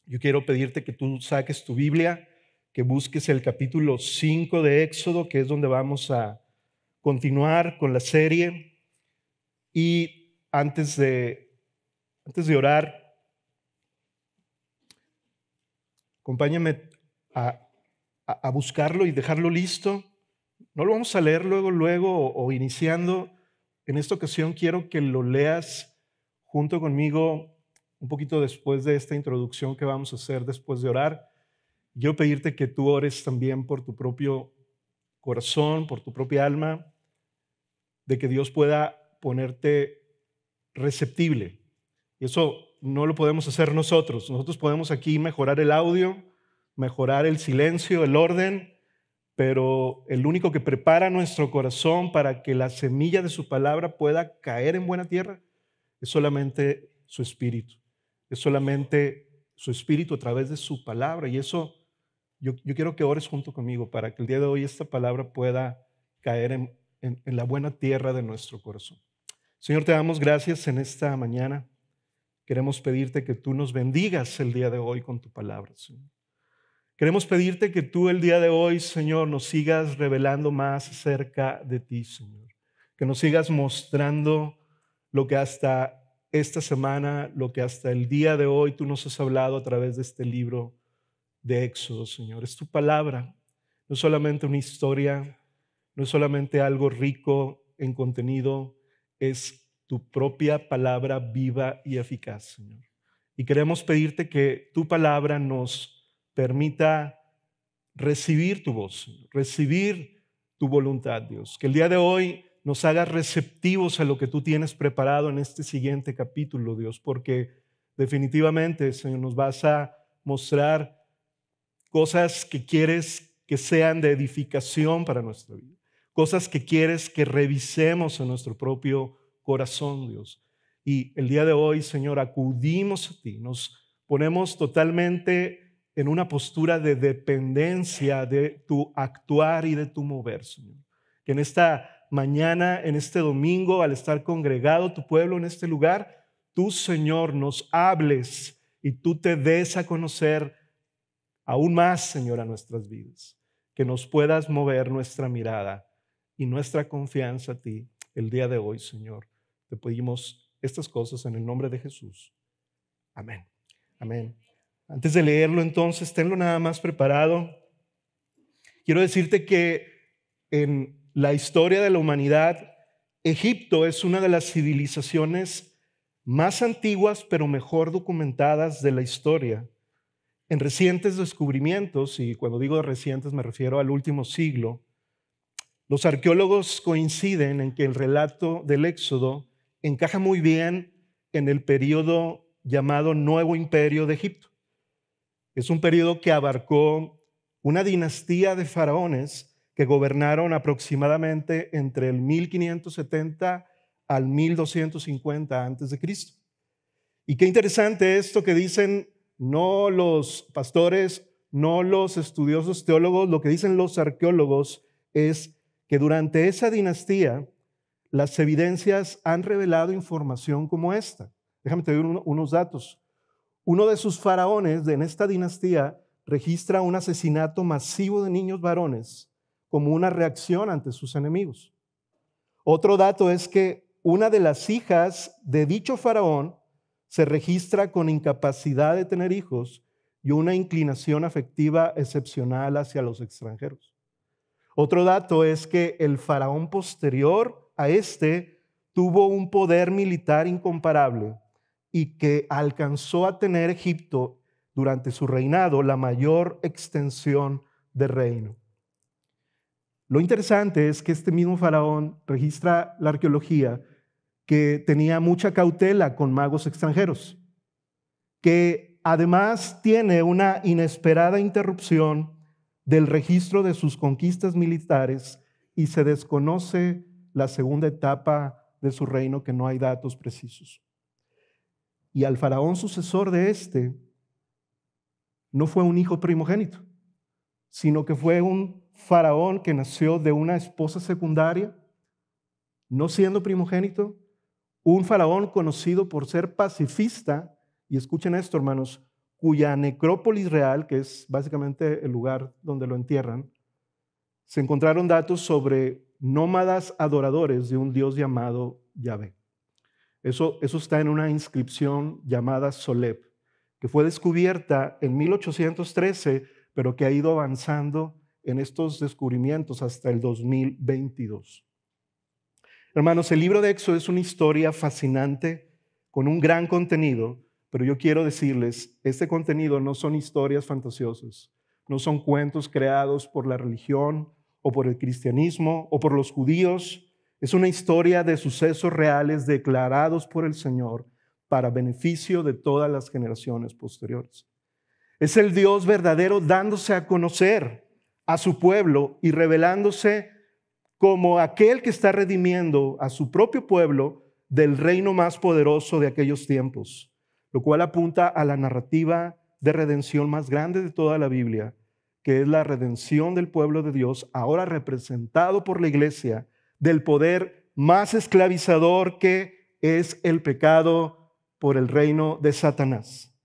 Yo quiero pedirte que tú saques tu Biblia, que busques el capítulo 5 de Éxodo, que es donde vamos a continuar con la serie. Y antes de orar, acompáñame a buscarlo y dejarlo listo. No lo vamos a leer luego o iniciando. En esta ocasión quiero que lo leas junto conmigo un poquito después de esta introducción que vamos a hacer después de orar. Quiero pedirte que tú ores también por tu propio corazón, por tu propia alma, de que Dios pueda ponerte receptible. Y eso no lo podemos hacer nosotros. Nosotros podemos aquí mejorar el audio, mejorar el silencio, el orden, pero el único que prepara nuestro corazón para que la semilla de su palabra pueda caer en buena tierra es solamente su espíritu. Es solamente su espíritu a través de su palabra. Y eso yo quiero que ores junto conmigo para que el día de hoy esta palabra pueda caer en la buena tierra de nuestro corazón. Señor, te damos gracias en esta mañana. Queremos pedirte que tú nos bendigas el día de hoy con tu palabra, Señor. Queremos pedirte que tú el día de hoy, Señor, nos sigas revelando más acerca de ti, Señor. Que nos sigas mostrando lo que hasta esta semana, lo que hasta el día de hoy tú nos has hablado a través de este libro de Éxodo, Señor. Es tu palabra, no es solamente una historia, no es solamente algo rico en contenido, es tu propia palabra viva y eficaz, Señor. Y queremos pedirte que tu palabra nos permita recibir tu voz, Señor, recibir tu voluntad, Dios. Que el día de hoy nos hagas receptivos a lo que tú tienes preparado en este siguiente capítulo, Dios, porque definitivamente, Señor, nos vas a mostrar cosas que quieres que sean de edificación para nuestra vida, cosas que quieres que revisemos en nuestro propio corazón, Dios. Y el día de hoy, Señor, acudimos a ti, nos ponemos totalmente en una postura de dependencia de tu actuar y de tu mover, Señor. Que en esta mañana, en este domingo, al estar congregado tu pueblo en este lugar, tú, Señor, nos hables y tú te des a conocer aún más, Señor, a nuestras vidas. Que nos puedas mover nuestra mirada y nuestra confianza a ti el día de hoy, Señor. Te pedimos estas cosas en el nombre de Jesús. Amén. Amén. Antes de leerlo, entonces, tenlo nada más preparado. Quiero decirte que en la historia de la humanidad, Egipto es una de las civilizaciones más antiguas, pero mejor documentadas de la historia. En recientes descubrimientos, y cuando digo recientes me refiero al último siglo, los arqueólogos coinciden en que el relato del Éxodo encaja muy bien en el periodo llamado Nuevo Imperio de Egipto. Es un periodo que abarcó una dinastía de faraones que gobernaron aproximadamente entre el 1570 al 1250 a.C. Y qué interesante esto que dicen no los pastores, no los estudiosos teólogos, lo que dicen los arqueólogos es que durante esa dinastía las evidencias han revelado información como esta. Déjame te dar unos datos. Uno de sus faraones en esta dinastía registra un asesinato masivo de niños varones como una reacción ante sus enemigos. Otro dato es que una de las hijas de dicho faraón se registra con incapacidad de tener hijos y una inclinación afectiva excepcional hacia los extranjeros. Otro dato es que el faraón posterior a este tuvo un poder militar incomparable y que alcanzó a tener Egipto durante su reinado la mayor extensión de reino. Lo interesante es que este mismo faraón registra la arqueología que tenía mucha cautela con magos extranjeros, que además tiene una inesperada interrupción del registro de sus conquistas militares y se desconoce la segunda etapa de su reino, que no hay datos precisos. Y al faraón sucesor de este no fue un hijo primogénito, sino que fue un faraón que nació de una esposa secundaria, no siendo primogénito, un faraón conocido por ser pacifista, y escuchen esto, hermanos, cuya necrópolis real, que es básicamente el lugar donde lo entierran, se encontraron datos sobre nómadas adoradores de un dios llamado Yahvé. Eso está en una inscripción llamada Soleb, que fue descubierta en 1813, pero que ha ido avanzando en estos descubrimientos hasta el 2022. Hermanos, el libro de Éxodo es una historia fascinante con un gran contenido, pero yo quiero decirles, este contenido no son historias fantasiosas, no son cuentos creados por la religión o por el cristianismo o por los judíos. Es una historia de sucesos reales declarados por el Señor para beneficio de todas las generaciones posteriores. Es el Dios verdadero dándose a conocer a su pueblo y revelándose como aquel que está redimiendo a su propio pueblo del reino más poderoso de aquellos tiempos, lo cual apunta a la narrativa de redención más grande de toda la Biblia, que es la redención del pueblo de Dios, ahora representado por la iglesia, del poder más esclavizador que es el pecado por el reino de Satanás.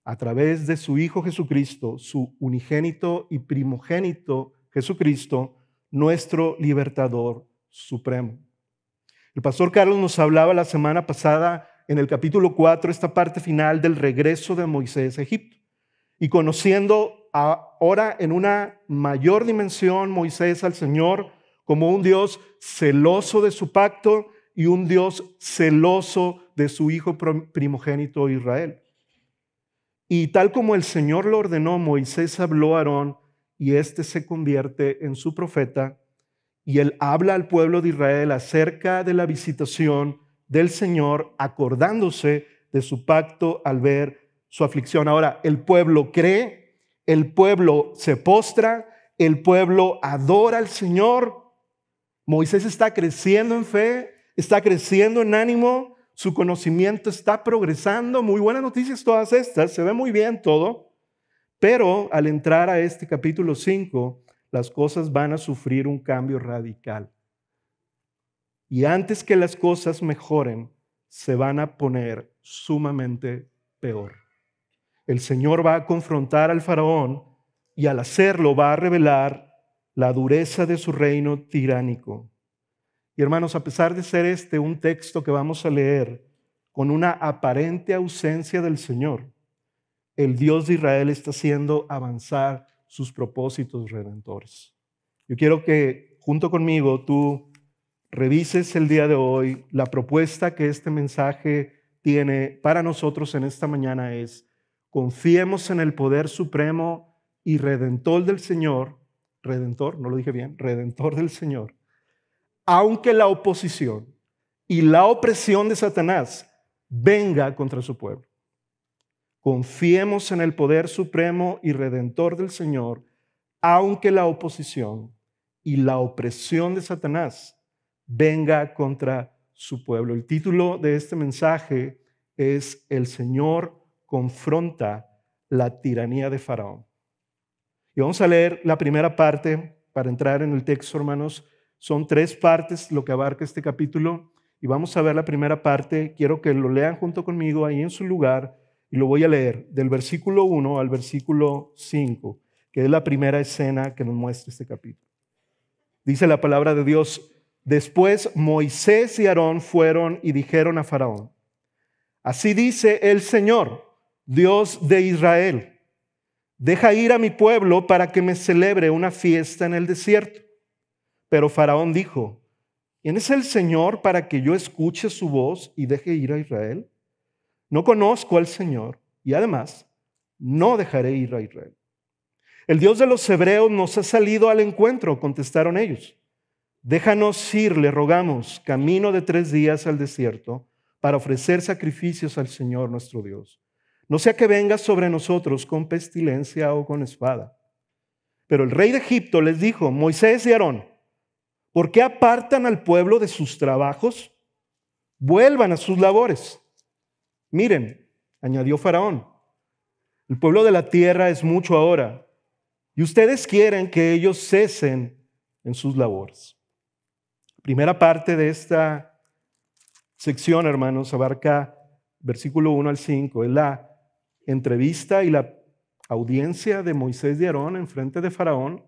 A través de su Hijo Jesucristo, su unigénito y primogénito Jesucristo, nuestro libertador supremo. El pastor Carlos nos hablaba la semana pasada en el capítulo 4, esta parte final del regreso de Moisés a Egipto. Y conociendo ahora en una mayor dimensión Moisés al Señor como un Dios celoso de su pacto y un Dios celoso de su Hijo primogénito Israel. Y tal como el Señor lo ordenó, Moisés habló a Aarón y éste se convierte en su profeta y él habla al pueblo de Israel acerca de la visitación del Señor, acordándose de su pacto al ver su aflicción. Ahora, el pueblo cree, el pueblo se postra, el pueblo adora al Señor. Moisés está creciendo en fe, está creciendo en ánimo, su conocimiento está progresando. Muy buenas noticias todas estas, se ve muy bien todo. Pero al entrar a este capítulo 5, las cosas van a sufrir un cambio radical. Y antes que las cosas mejoren, se van a poner sumamente peor. El Señor va a confrontar al faraón y al hacerlo va a revelar la dureza de su reino tiránico. Y hermanos, a pesar de ser este un texto que vamos a leer con una aparente ausencia del Señor, el Dios de Israel está haciendo avanzar sus propósitos redentores. Yo quiero que junto conmigo tú revises el día de hoy. La propuesta que este mensaje tiene para nosotros en esta mañana es: confiemos en el poder supremo y redentor del Señor, redentor, no lo dije bien, redentor del Señor, aunque la oposición y la opresión de Satanás venga contra su pueblo. Confiemos en el poder supremo y redentor del Señor, aunque la oposición y la opresión de Satanás venga contra su pueblo. El título de este mensaje es: El Señor confronta la tiranía de Faraón. Y vamos a leer la primera parte para entrar en el texto, hermanos. Son 3 partes lo que abarca este capítulo y vamos a ver la primera parte. Quiero que lo lean junto conmigo ahí en su lugar y lo voy a leer del versículo 1 al versículo 5, que es la primera escena que nos muestra este capítulo. Dice la palabra de Dios: Después Moisés y Aarón fueron y dijeron a Faraón: Así dice el Señor, Dios de Israel: Deja ir a mi pueblo para que me celebre una fiesta en el desierto. Pero Faraón dijo: ¿Quién es el Señor para que yo escuche su voz y deje ir a Israel? No conozco al Señor y además no dejaré ir a Israel. El Dios de los hebreos nos ha salido al encuentro, contestaron ellos. Déjanos ir, le rogamos, camino de 3 días al desierto para ofrecer sacrificios al Señor nuestro Dios. No sea que venga sobre nosotros con pestilencia o con espada. Pero el rey de Egipto les dijo: Moisés y Aarón, ¿por qué apartan al pueblo de sus trabajos? Vuelvan a sus labores. Miren, añadió Faraón, el pueblo de la tierra es mucho ahora, y ustedes quieren que ellos cesen en sus labores. Primera parte de esta sección, hermanos, abarca versículo 1 al 5, es entrevista y la audiencia de Moisés y Aarón en frente de Faraón,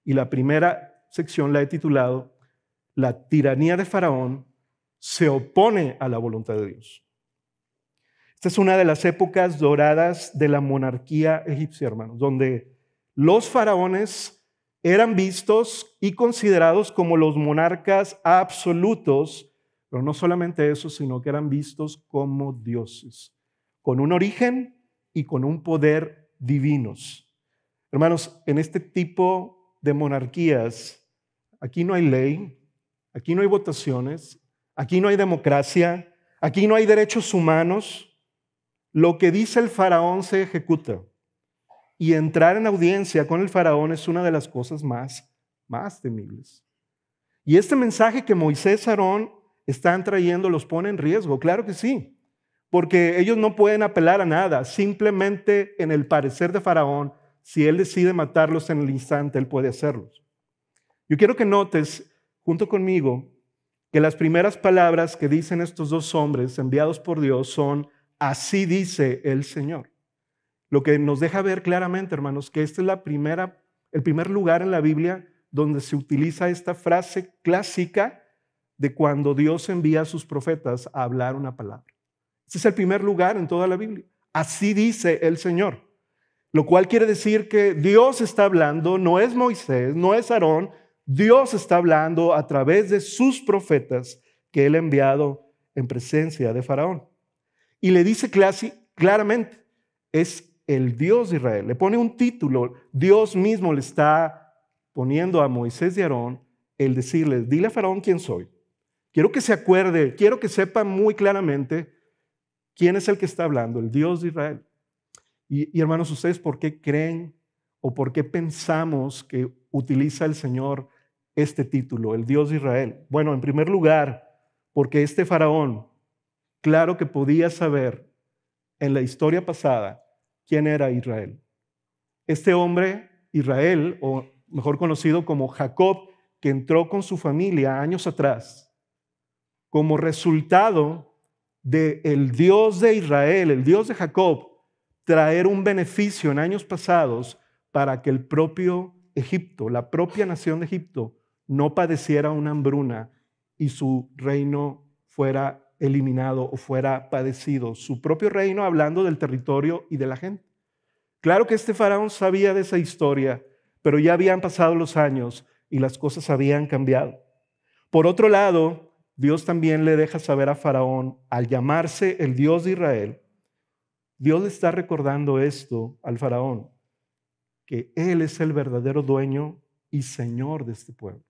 y la primera sección la he titulado La tiranía de Faraón se opone a la voluntad de Dios. Esta es una de las épocas doradas de la monarquía egipcia, hermanos, donde los faraones eran vistos y considerados como los monarcas absolutos, pero no solamente eso, sino que eran vistos como dioses, con un origen y con un poder divinos. Hermanos, en este tipo de monarquías, aquí no hay ley, aquí no hay votaciones, aquí no hay democracia, aquí no hay derechos humanos. Lo que dice el faraón se ejecuta. Y entrar en audiencia con el faraón es una de las cosas más temibles. Y este mensaje que Moisés y Aarón están trayendo los pone en riesgo, claro que sí, porque ellos no pueden apelar a nada, simplemente en el parecer de faraón, si él decide matarlos en el instante, él puede hacerlos. Yo quiero que notes junto conmigo que las primeras palabras que dicen estos dos hombres enviados por Dios son: así dice el Señor. Lo que nos deja ver claramente, hermanos, que este es el primer lugar en la Biblia donde se utiliza esta frase clásica de cuando Dios envía a sus profetas a hablar una palabra. Este es el primer lugar en toda la Biblia. Así dice el Señor. Lo cual quiere decir que Dios está hablando, no es Moisés, no es Aarón, Dios está hablando a través de sus profetas que Él ha enviado en presencia de Faraón. Y le dice claramente, es el Dios de Israel. Le pone un título, Dios mismo le está poniendo a Moisés y Aarón el decirles: dile a Faraón quién soy. Quiero que se acuerde, quiero que sepa muy claramente quién es el que está hablando, el Dios de Israel. Y hermanos, ¿ustedes por qué creen o por qué pensamos que utiliza el Señor este título, el Dios de Israel? Bueno, en primer lugar, porque este faraón, claro que podía saber en la historia pasada quién era Israel. Este hombre, Israel, o mejor conocido como Jacob, que entró con su familia años atrás, como resultado del Dios de Israel, el Dios de Jacob, traer un beneficio en años pasados para que el propio Egipto, la propia nación de Egipto, no padeciera una hambruna y su reino fuera eliminado o fuera padecido. Su propio reino, hablando del territorio y de la gente. Claro que este faraón sabía de esa historia, pero ya habían pasado los años y las cosas habían cambiado. Por otro lado, Dios también le deja saber a Faraón, al llamarse el Dios de Israel, Dios le está recordando esto al Faraón, que Él es el verdadero dueño y Señor de este pueblo.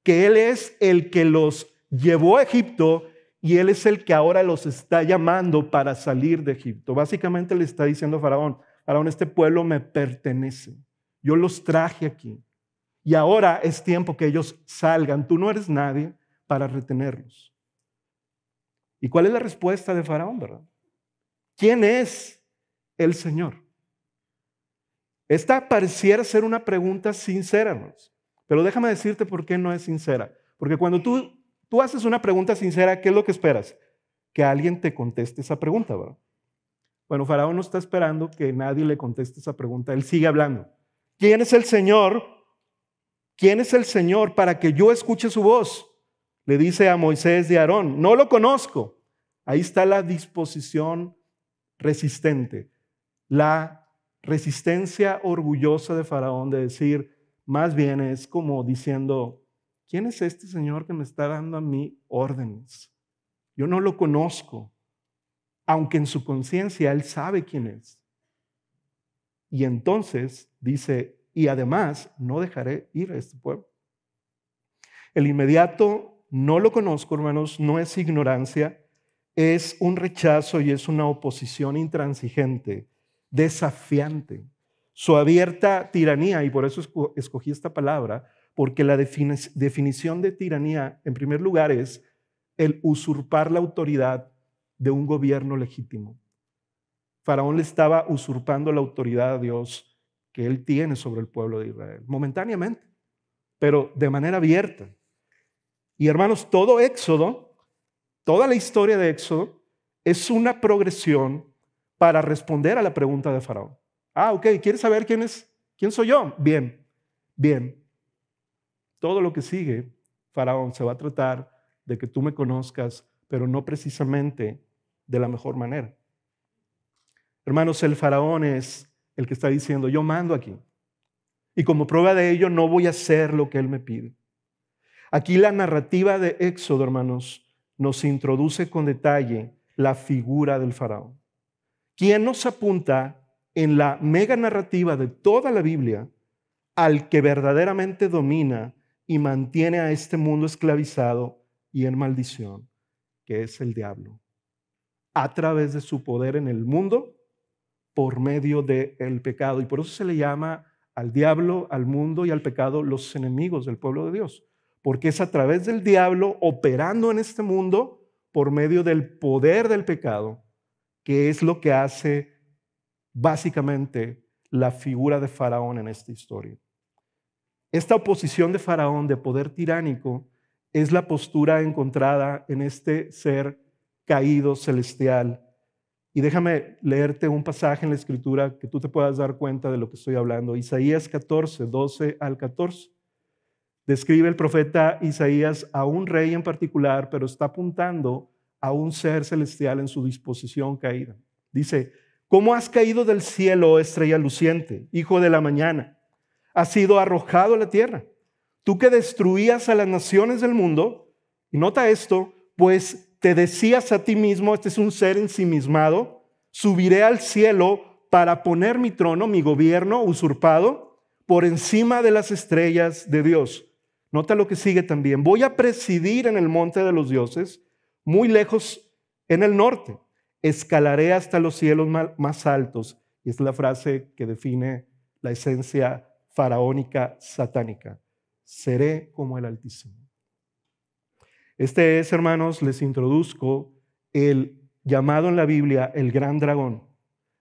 Que Él es el que los llevó a Egipto y Él es el que ahora los está llamando para salir de Egipto. Básicamente le está diciendo a Faraón: Faraón, este pueblo me pertenece. Yo los traje aquí. Y ahora es tiempo que ellos salgan. Tú no eres nadie para retenerlos. ¿Y cuál es la respuesta de Faraón, verdad? ¿Quién es el Señor? Esta pareciera ser una pregunta sincera, hermanos. Pero déjame decirte por qué no es sincera. Porque cuando tú haces una pregunta sincera, ¿qué es lo que esperas? Que alguien te conteste esa pregunta, ¿verdad? Bueno, Faraón no está esperando que nadie le conteste esa pregunta. Él sigue hablando. ¿Quién es el Señor? ¿Quién es el Señor para que yo escuche su voz? Le dice a Moisés y a Aarón. No lo conozco. Ahí está la disposición resistente. La resistencia orgullosa de Faraón de decir, más bien es como diciendo: ¿quién es este Señor que me está dando a mí órdenes? Yo no lo conozco, aunque en su conciencia él sabe quién es. Y entonces dice: y además no dejaré ir a este pueblo. El inmediato no lo conozco, hermanos, no es ignorancia, es un rechazo y es una oposición intransigente, desafiante. Su abierta tiranía, y por eso escogí esta palabra, porque la definición de tiranía, en primer lugar, es el usurpar la autoridad de un gobierno legítimo. Faraón le estaba usurpando la autoridad a Dios que él tiene sobre el pueblo de Israel, momentáneamente, pero de manera abierta. Y hermanos, todo Éxodo, toda la historia de Éxodo es una progresión para responder a la pregunta de Faraón. Ok, ¿quieres saber quién soy yo? Bien, bien. Todo lo que sigue, Faraón, se va a tratar de que tú me conozcas, pero no precisamente de la mejor manera. Hermanos, el Faraón es el que está diciendo, yo mando aquí. Y como prueba de ello, no voy a hacer lo que él me pide. Aquí la narrativa de Éxodo, hermanos, nos introduce con detalle la figura del Faraón, quien nos apunta en la mega narrativa de toda la Biblia al que verdaderamente domina y mantiene a este mundo esclavizado y en maldición, que es el diablo, a través de su poder en el mundo por medio del pecado. Y por eso se le llama al diablo, al mundo y al pecado los enemigos del pueblo de Dios, porque es a través del diablo operando en este mundo por medio del poder del pecado, que es lo que hace básicamente la figura de Faraón en esta historia. Esta oposición de Faraón de poder tiránico es la postura encontrada en este ser caído celestial. Y déjame leerte un pasaje en la Escritura que tú te puedas dar cuenta de lo que estoy hablando. Isaías 14, 12 al 14. Describe el profeta Isaías a un rey en particular, pero está apuntando a un ser celestial en su disposición caída. Dice, ¿cómo has caído del cielo, estrella luciente, hijo de la mañana? Has sido arrojado a la tierra. Tú que destruías a las naciones del mundo, y nota esto, pues te decías a ti mismo, este es un ser ensimismado, subiré al cielo para poner mi trono, mi gobierno usurpado, por encima de las estrellas de Dios. Nota lo que sigue también. Voy a presidir en el monte de los dioses, muy lejos en el norte. Escalaré hasta los cielos más altos. Y es la frase que define la esencia faraónica satánica. Seré como el Altísimo. Este es, hermanos, les introduzco el llamado en la Biblia el gran dragón,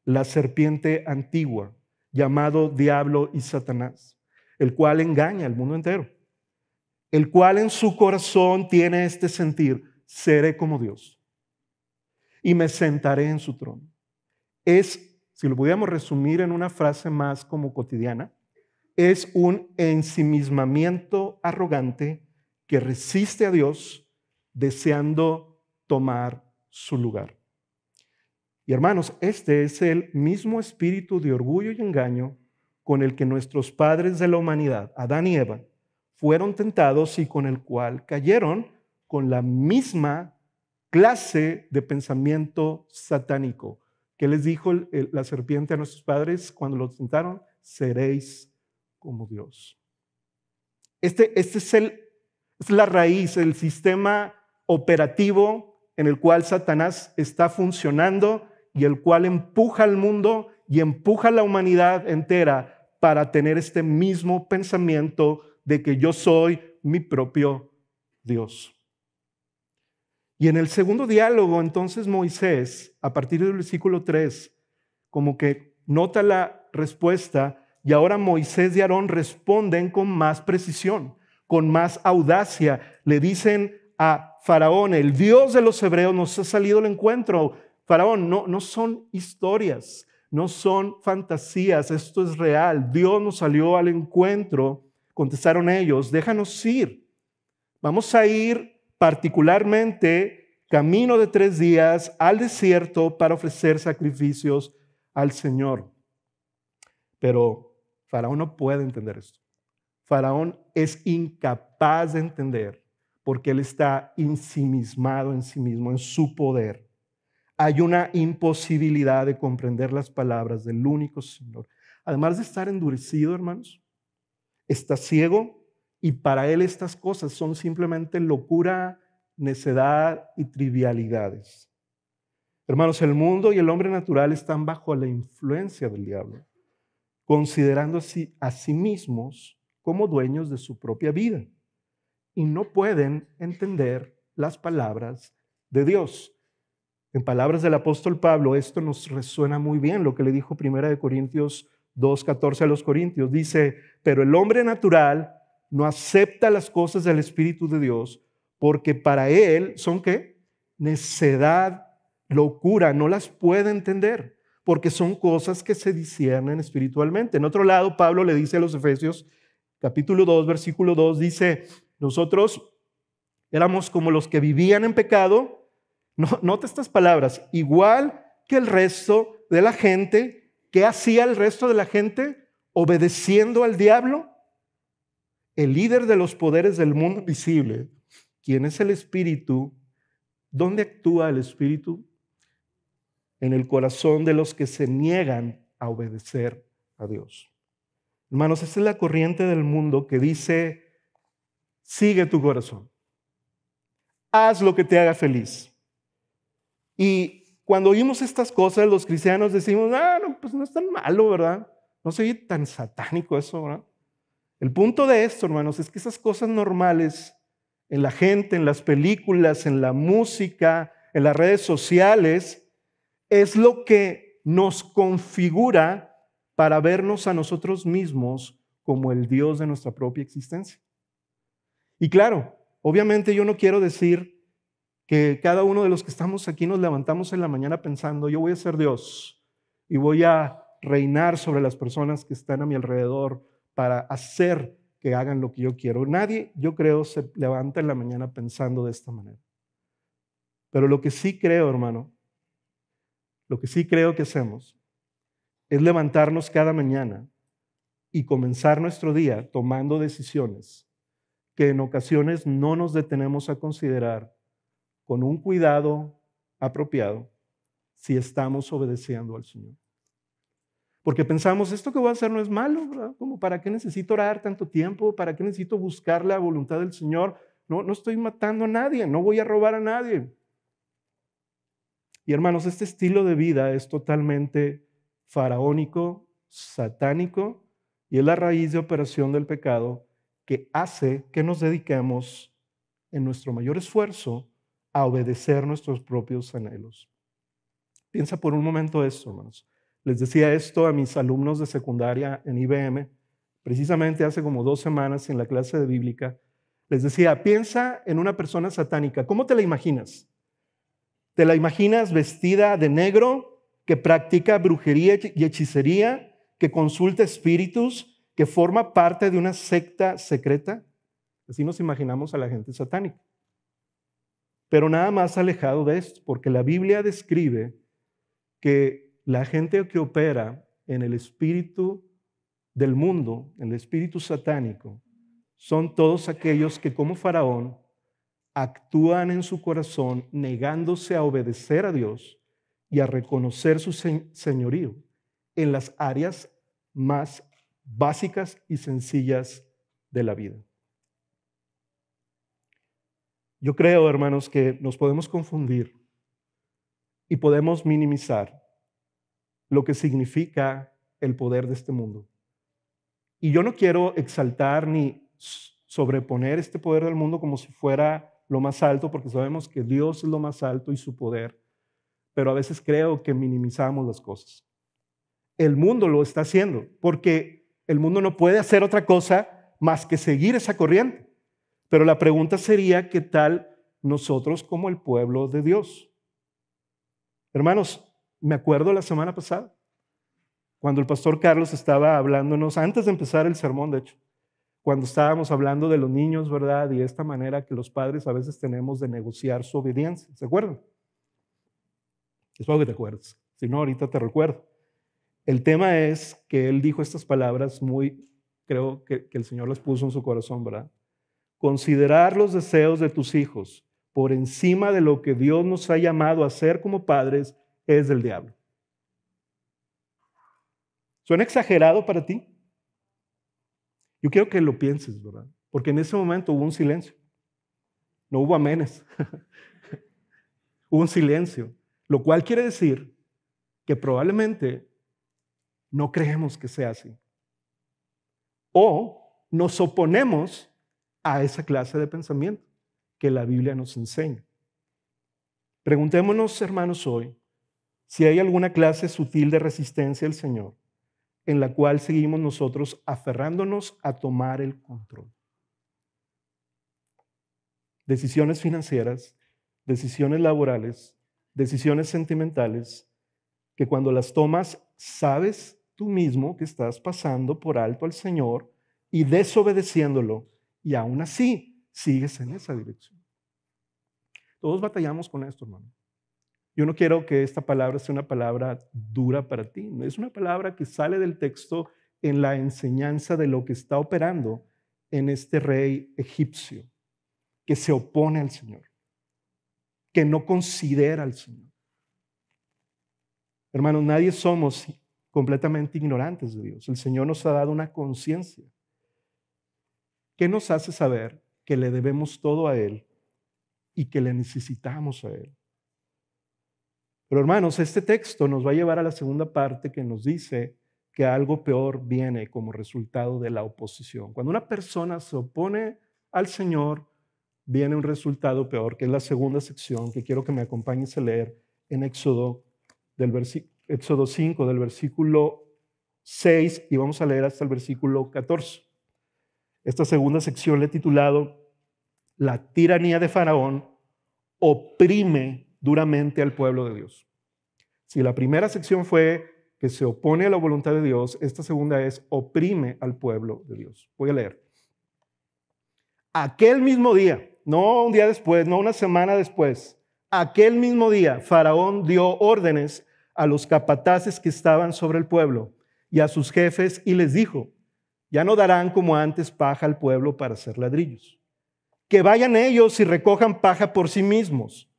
la serpiente antigua, llamado Diablo y Satanás, el cual engaña al mundo entero, el cual en su corazón tiene este sentir, seré como Dios y me sentaré en su trono. Es, si lo pudiéramos resumir en una frase más como cotidiana, es un ensimismamiento arrogante que resiste a Dios deseando tomar su lugar. Y hermanos, este es el mismo espíritu de orgullo y engaño con el que nuestros padres de la humanidad, Adán y Eva, fueron tentados y con el cual cayeron con la misma clase de pensamiento satánico. ¿Qué les dijo la serpiente a nuestros padres cuando los tentaron? Seréis como Dios. Este es la raíz, el sistema operativo en el cual Satanás está funcionando y el cual empuja al mundo y empuja a la humanidad entera para tener este mismo pensamiento de que yo soy mi propio Dios. Y en el segundo diálogo, entonces Moisés, a partir del versículo 3, como que nota la respuesta y ahora Moisés y Aarón responden con más precisión, con más audacia. Le dicen a Faraón, el Dios de los hebreos nos ha salido al encuentro. Faraón, no son historias, no son fantasías, esto es real. Dios nos salió al encuentro. Contestaron ellos, déjanos ir. Vamos a ir particularmente camino de 3 días al desierto para ofrecer sacrificios al Señor. Pero Faraón no puede entender esto. Faraón es incapaz de entender porque él está ensimismado en sí mismo, en su poder. Hay una imposibilidad de comprender las palabras del único Señor. Además de estar endurecido, hermanos, está ciego y para él estas cosas son simplemente locura, necedad y trivialidades. Hermanos, el mundo y el hombre natural están bajo la influencia del diablo, considerando a sí mismos como dueños de su propia vida y no pueden entender las palabras de Dios. En palabras del apóstol Pablo, esto nos resuena muy bien lo que le dijo 1 Corintios 2:14 a los Corintios. Dice, pero el hombre natural no acepta las cosas del Espíritu de Dios porque para él son ¿qué? Necedad, locura, no las puede entender porque son cosas que se disciernen espiritualmente. En otro lado, Pablo le dice a los Efesios, capítulo 2, versículo 2, dice, nosotros éramos como los que vivían en pecado. No, nota estas palabras, igual que el resto de la gente. ¿Qué hacía el resto de la gente? Obedeciendo al diablo, el líder de los poderes del mundo visible. ¿Quién es el Espíritu? ¿Dónde actúa el Espíritu? En el corazón de los que se niegan a obedecer a Dios. Hermanos, esta es la corriente del mundo que dice, sigue tu corazón, haz lo que te haga feliz. Y cuando oímos estas cosas, los cristianos decimos, no, pues no es tan malo, ¿verdad? No se oye tan satánico eso, ¿verdad? El punto de esto, hermanos, es que esas cosas normales en la gente, en las películas, en la música, en las redes sociales, es lo que nos configura para vernos a nosotros mismos como el Dios de nuestra propia existencia. Y claro, obviamente yo no quiero decir que cada uno de los que estamos aquí nos levantamos en la mañana pensando, yo voy a ser Dios y voy a reinar sobre las personas que están a mi alrededor para hacer que hagan lo que yo quiero. Nadie, yo creo, se levanta en la mañana pensando de esta manera. Pero lo que sí creo, hermano, lo que sí creo que hacemos es levantarnos cada mañana y comenzar nuestro día tomando decisiones que en ocasiones no nos detenemos a considerar con un cuidado apropiado si estamos obedeciendo al Señor. Porque pensamos, esto que voy a hacer no es malo, ¿verdad? Como, ¿para qué necesito orar tanto tiempo? ¿Para qué necesito buscar la voluntad del Señor? No estoy matando a nadie, no voy a robar a nadie. Y hermanos, este estilo de vida es totalmente faraónico, satánico, y es la raíz de operación del pecado que hace que nos dediquemos en nuestro mayor esfuerzo a obedecer nuestros propios anhelos. Piensa por un momento esto, hermanos. Les decía esto a mis alumnos de secundaria en IBM, precisamente hace como 2 semanas en la clase de bíblica. Les decía, piensa en una persona satánica. ¿Cómo te la imaginas? ¿Te la imaginas vestida de negro, que practica brujería y hechicería, que consulta espíritus, que forma parte de una secta secreta? Así nos imaginamos a la gente satánica. Pero nada más alejado de esto, porque la Biblia describe que la gente que opera en el espíritu del mundo, en el espíritu satánico, son todos aquellos que como Faraón actúan en su corazón negándose a obedecer a Dios y a reconocer su señorío en las áreas más básicas y sencillas de la vida. Yo creo, hermanos, que nos podemos confundir y podemos minimizar lo que significa el poder de este mundo. Y yo no quiero exaltar ni sobreponer este poder del mundo como si fuera lo más alto, porque sabemos que Dios es lo más alto y su poder, pero a veces creo que minimizamos las cosas. El mundo lo está haciendo, porque el mundo no puede hacer otra cosa más que seguir esa corriente. Pero la pregunta sería, ¿qué tal nosotros como el pueblo de Dios? Hermanos, me acuerdo la semana pasada, cuando el pastor Carlos estaba hablándonos, antes de empezar el sermón, de hecho, cuando estábamos hablando de los niños, ¿verdad? Y esta manera que los padres a veces tenemos de negociar su obediencia. ¿Se acuerdan? Espero que te acuerdes. Si no, ahorita te recuerdo. El tema es que él dijo estas palabras creo que el Señor las puso en su corazón, ¿verdad? Considerar los deseos de tus hijos por encima de lo que Dios nos ha llamado a hacer como padres es del diablo. ¿Suena exagerado para ti? Yo quiero que lo pienses, ¿verdad? Porque en ese momento hubo un silencio. No hubo amenes. Hubo un silencio. Lo cual quiere decir que probablemente no creemos que sea así. O nos oponemos a esa clase de pensamiento que la Biblia nos enseña. Preguntémonos, hermanos, hoy, si hay alguna clase sutil de resistencia al Señor en la cual seguimos nosotros aferrándonos a tomar el control. Decisiones financieras, decisiones laborales, decisiones sentimentales, que cuando las tomas, sabes tú mismo que estás pasando por alto al Señor y desobedeciéndolo, y aún así sigues en esa dirección. Todos batallamos con esto, hermano. Yo no quiero que esta palabra sea una palabra dura para ti. Es una palabra que sale del texto en la enseñanza de lo que está operando en este rey egipcio, que se opone al Señor, que no considera al Señor. Hermanos, nadie somos completamente ignorantes de Dios. El Señor nos ha dado una conciencia. ¿Qué nos hace saber que le debemos todo a Él y que le necesitamos a Él? Pero hermanos, este texto nos va a llevar a la segunda parte que nos dice que algo peor viene como resultado de la oposición. Cuando una persona se opone al Señor, viene un resultado peor, que es la segunda sección que quiero que me acompañes a leer en Éxodo 5, del versículo 6, y vamos a leer hasta el versículo 14. Esta segunda sección le he titulado La tiranía de Faraón oprime duramente al pueblo de Dios. Si la primera sección fue que se opone a la voluntad de Dios, esta segunda es oprime al pueblo de Dios. Voy a leer. Aquel mismo día, no un día después, no una semana después, aquel mismo día Faraón dio órdenes a los capataces que estaban sobre el pueblo y a sus jefes y les dijo, ya no darán como antes paja al pueblo para hacer ladrillos. Que vayan ellos y recojan paja por sí mismos,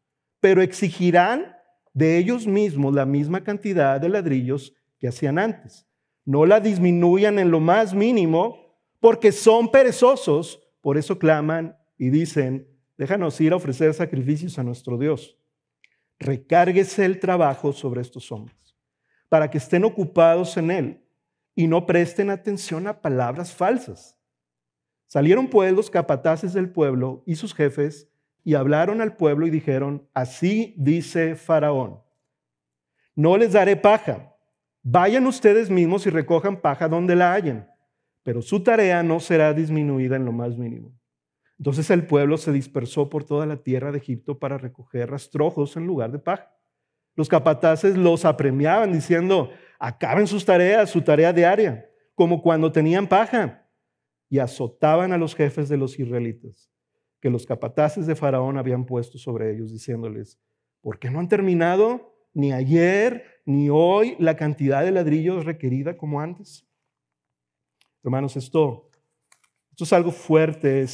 pero exigirán de ellos mismos la misma cantidad de ladrillos que hacían antes. No la disminuyan en lo más mínimo, porque son perezosos. Por eso claman y dicen, déjanos ir a ofrecer sacrificios a nuestro Dios. Recárguese el trabajo sobre estos hombres, para que estén ocupados en él y no presten atención a palabras falsas. Salieron pues los capataces del pueblo y sus jefes y hablaron al pueblo y dijeron, así dice Faraón, no les daré paja, vayan ustedes mismos y recojan paja donde la hallen, pero su tarea no será disminuida en lo más mínimo. Entonces el pueblo se dispersó por toda la tierra de Egipto para recoger rastrojos en lugar de paja. Los capataces los apremiaban diciendo, acaben sus tareas, su tarea diaria, como cuando tenían paja. Y azotaban a los jefes de los israelitas, que los capataces de Faraón habían puesto sobre ellos, diciéndoles, ¿por qué no han terminado ni ayer ni hoy la cantidad de ladrillos requerida como antes? Hermanos, esto es algo fuerte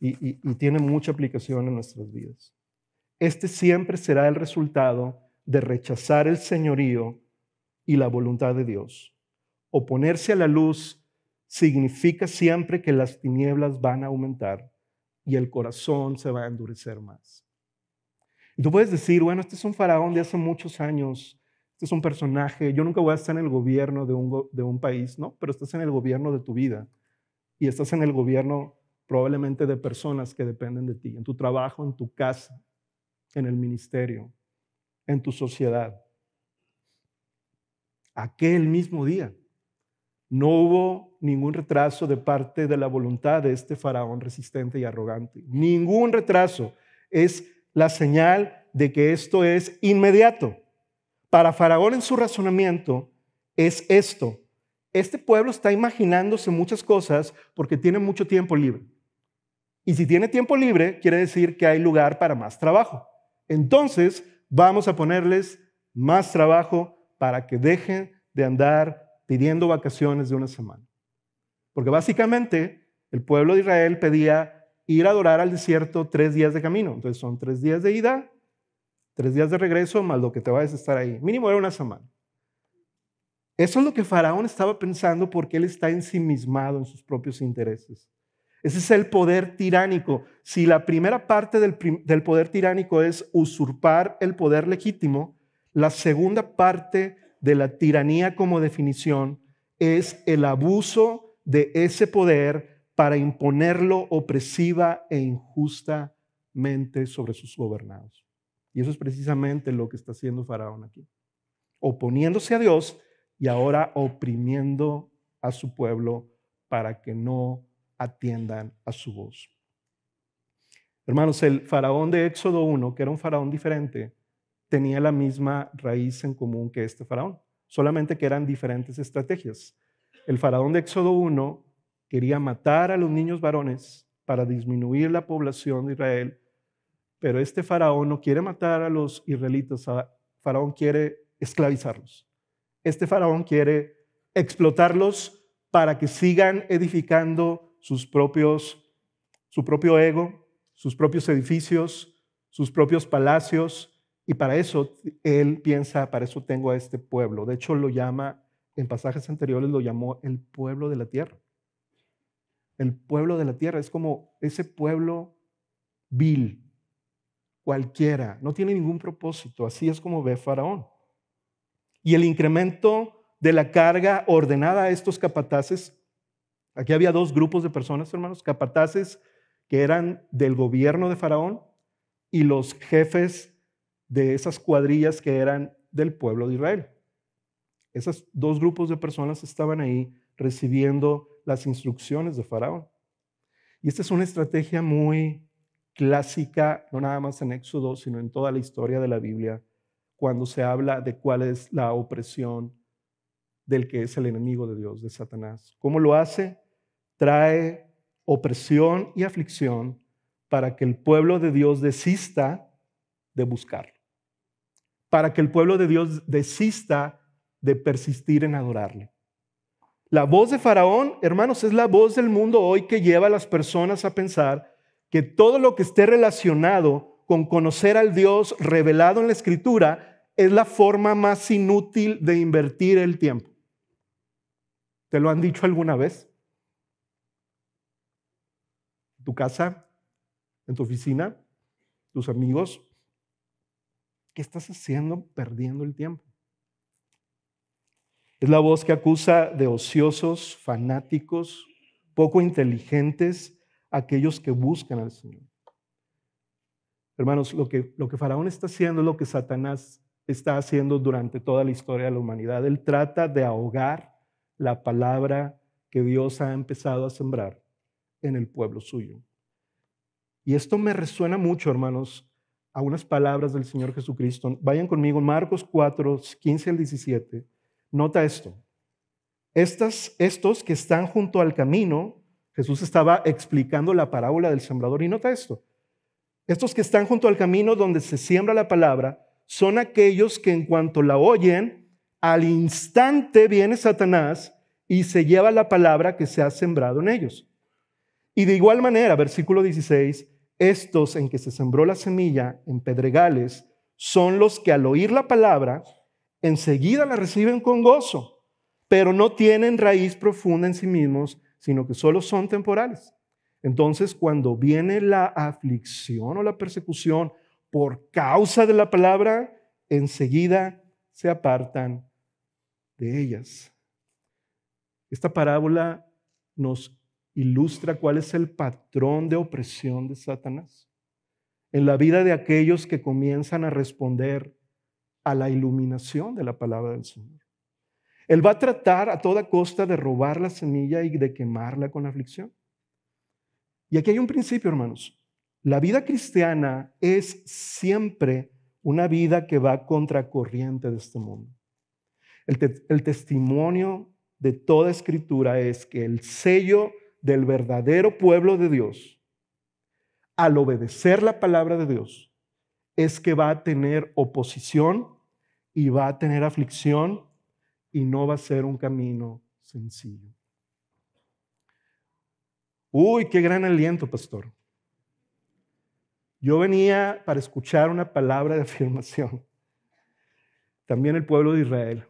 y tiene mucha aplicación en nuestras vidas. Este siempre será el resultado de rechazar el señorío y la voluntad de Dios. Oponerse a la luz significa siempre que las tinieblas van a aumentar y el corazón se va a endurecer más. Y tú puedes decir, bueno, este es un faraón de hace muchos años, este es un personaje, yo nunca voy a estar en el gobierno de un país, ¿no? Pero estás en el gobierno de tu vida y estás en el gobierno probablemente de personas que dependen de ti, en tu trabajo, en tu casa, en el ministerio, en tu sociedad. Aquel mismo día no hubo ningún retraso de parte de la voluntad de este faraón resistente y arrogante. Ningún retraso. Es la señal de que esto es inmediato. Para Faraón en su razonamiento es esto. Este pueblo está imaginándose muchas cosas porque tiene mucho tiempo libre. Y si tiene tiempo libre, quiere decir que hay lugar para más trabajo. Entonces, vamos a ponerles más trabajo para que dejen de andar pidiendo vacaciones de una semana. Porque básicamente el pueblo de Israel pedía ir a adorar al desierto 3 días de camino. Entonces son 3 días de ida, 3 días de regreso, más lo que te vayas a estar ahí. Mínimo era una semana. Eso es lo que Faraón estaba pensando porque él está ensimismado en sus propios intereses. Ese es el poder tiránico. Si la primera parte del poder tiránico es usurpar el poder legítimo, la segunda parte de la tiranía como definición es el abuso de ese poder para imponerlo opresiva e injustamente sobre sus gobernados. Y eso es precisamente lo que está haciendo Faraón aquí, oponiéndose a Dios y ahora oprimiendo a su pueblo para que no atiendan a su voz. Hermanos, el faraón de Éxodo 1, que era un faraón diferente, tenía la misma raíz en común que este faraón, solamente que eran diferentes estrategias. El faraón de Éxodo 1 quería matar a los niños varones para disminuir la población de Israel, pero este faraón no quiere matar a los israelitas, faraón quiere esclavizarlos. Este faraón quiere explotarlos para que sigan edificando su propio ego, sus propios edificios, sus propios palacios, y para eso él piensa, para eso tengo a este pueblo. De hecho, lo llama, en pasajes anteriores lo llamó el pueblo de la tierra. El pueblo de la tierra es como ese pueblo vil, cualquiera, no tiene ningún propósito. Así es como ve Faraón. Y el incremento de la carga ordenada a estos capataces, aquí había dos grupos de personas, hermanos, capataces que eran del gobierno de Faraón y los jefes de esas cuadrillas que eran del pueblo de Israel. Esos dos grupos de personas estaban ahí recibiendo las instrucciones de Faraón. Y esta es una estrategia muy clásica, no nada más en Éxodo, sino en toda la historia de la Biblia, cuando se habla de cuál es la opresión del que es el enemigo de Dios, de Satanás. ¿Cómo lo hace? Trae opresión y aflicción para que el pueblo de Dios desista de buscarlo, para que el pueblo de Dios desista de persistir en adorarle. La voz de Faraón, hermanos, es la voz del mundo hoy que lleva a las personas a pensar que todo lo que esté relacionado con conocer al Dios revelado en la Escritura es la forma más inútil de invertir el tiempo. ¿Te lo han dicho alguna vez? ¿En tu casa? ¿En tu oficina? ¿Tus amigos? ¿Qué estás haciendo perdiendo el tiempo? Es la voz que acusa de ociosos, fanáticos, poco inteligentes, aquellos que buscan al Señor. Hermanos, lo que Faraón está haciendo es lo que Satanás está haciendo durante toda la historia de la humanidad. Él trata de ahogar la palabra que Dios ha empezado a sembrar en el pueblo suyo. Y esto me resuena mucho, hermanos, a unas palabras del Señor Jesucristo. Vayan conmigo, Marcos 4, 15 al 17. Nota esto. Estos que están junto al camino, Jesús estaba explicando la parábola del sembrador, y nota esto. Estos que están junto al camino donde se siembra la palabra son aquellos que en cuanto la oyen, al instante viene Satanás y se lleva la palabra que se ha sembrado en ellos. Y de igual manera, versículo 16, estos en que se sembró la semilla en pedregales son los que al oír la palabra enseguida la reciben con gozo, pero no tienen raíz profunda en sí mismos, sino que solo son temporales. Entonces, cuando viene la aflicción o la persecución por causa de la palabra, enseguida se apartan de ellas. Esta parábola nos ilustra cuál es el patrón de opresión de Satanás en la vida de aquellos que comienzan a responder a la iluminación de la palabra del Señor. Él va a tratar a toda costa de robar la semilla y de quemarla con aflicción. Y aquí hay un principio, hermanos. La vida cristiana es siempre una vida que va contracorriente de este mundo. El testimonio de toda escritura es que el sello del verdadero pueblo de Dios, al obedecer la palabra de Dios, es que va a tener oposición y va a tener aflicción y no va a ser un camino sencillo. Uy, qué gran aliento, pastor. Yo venía para escuchar una palabra de afirmación. También el pueblo de Israel.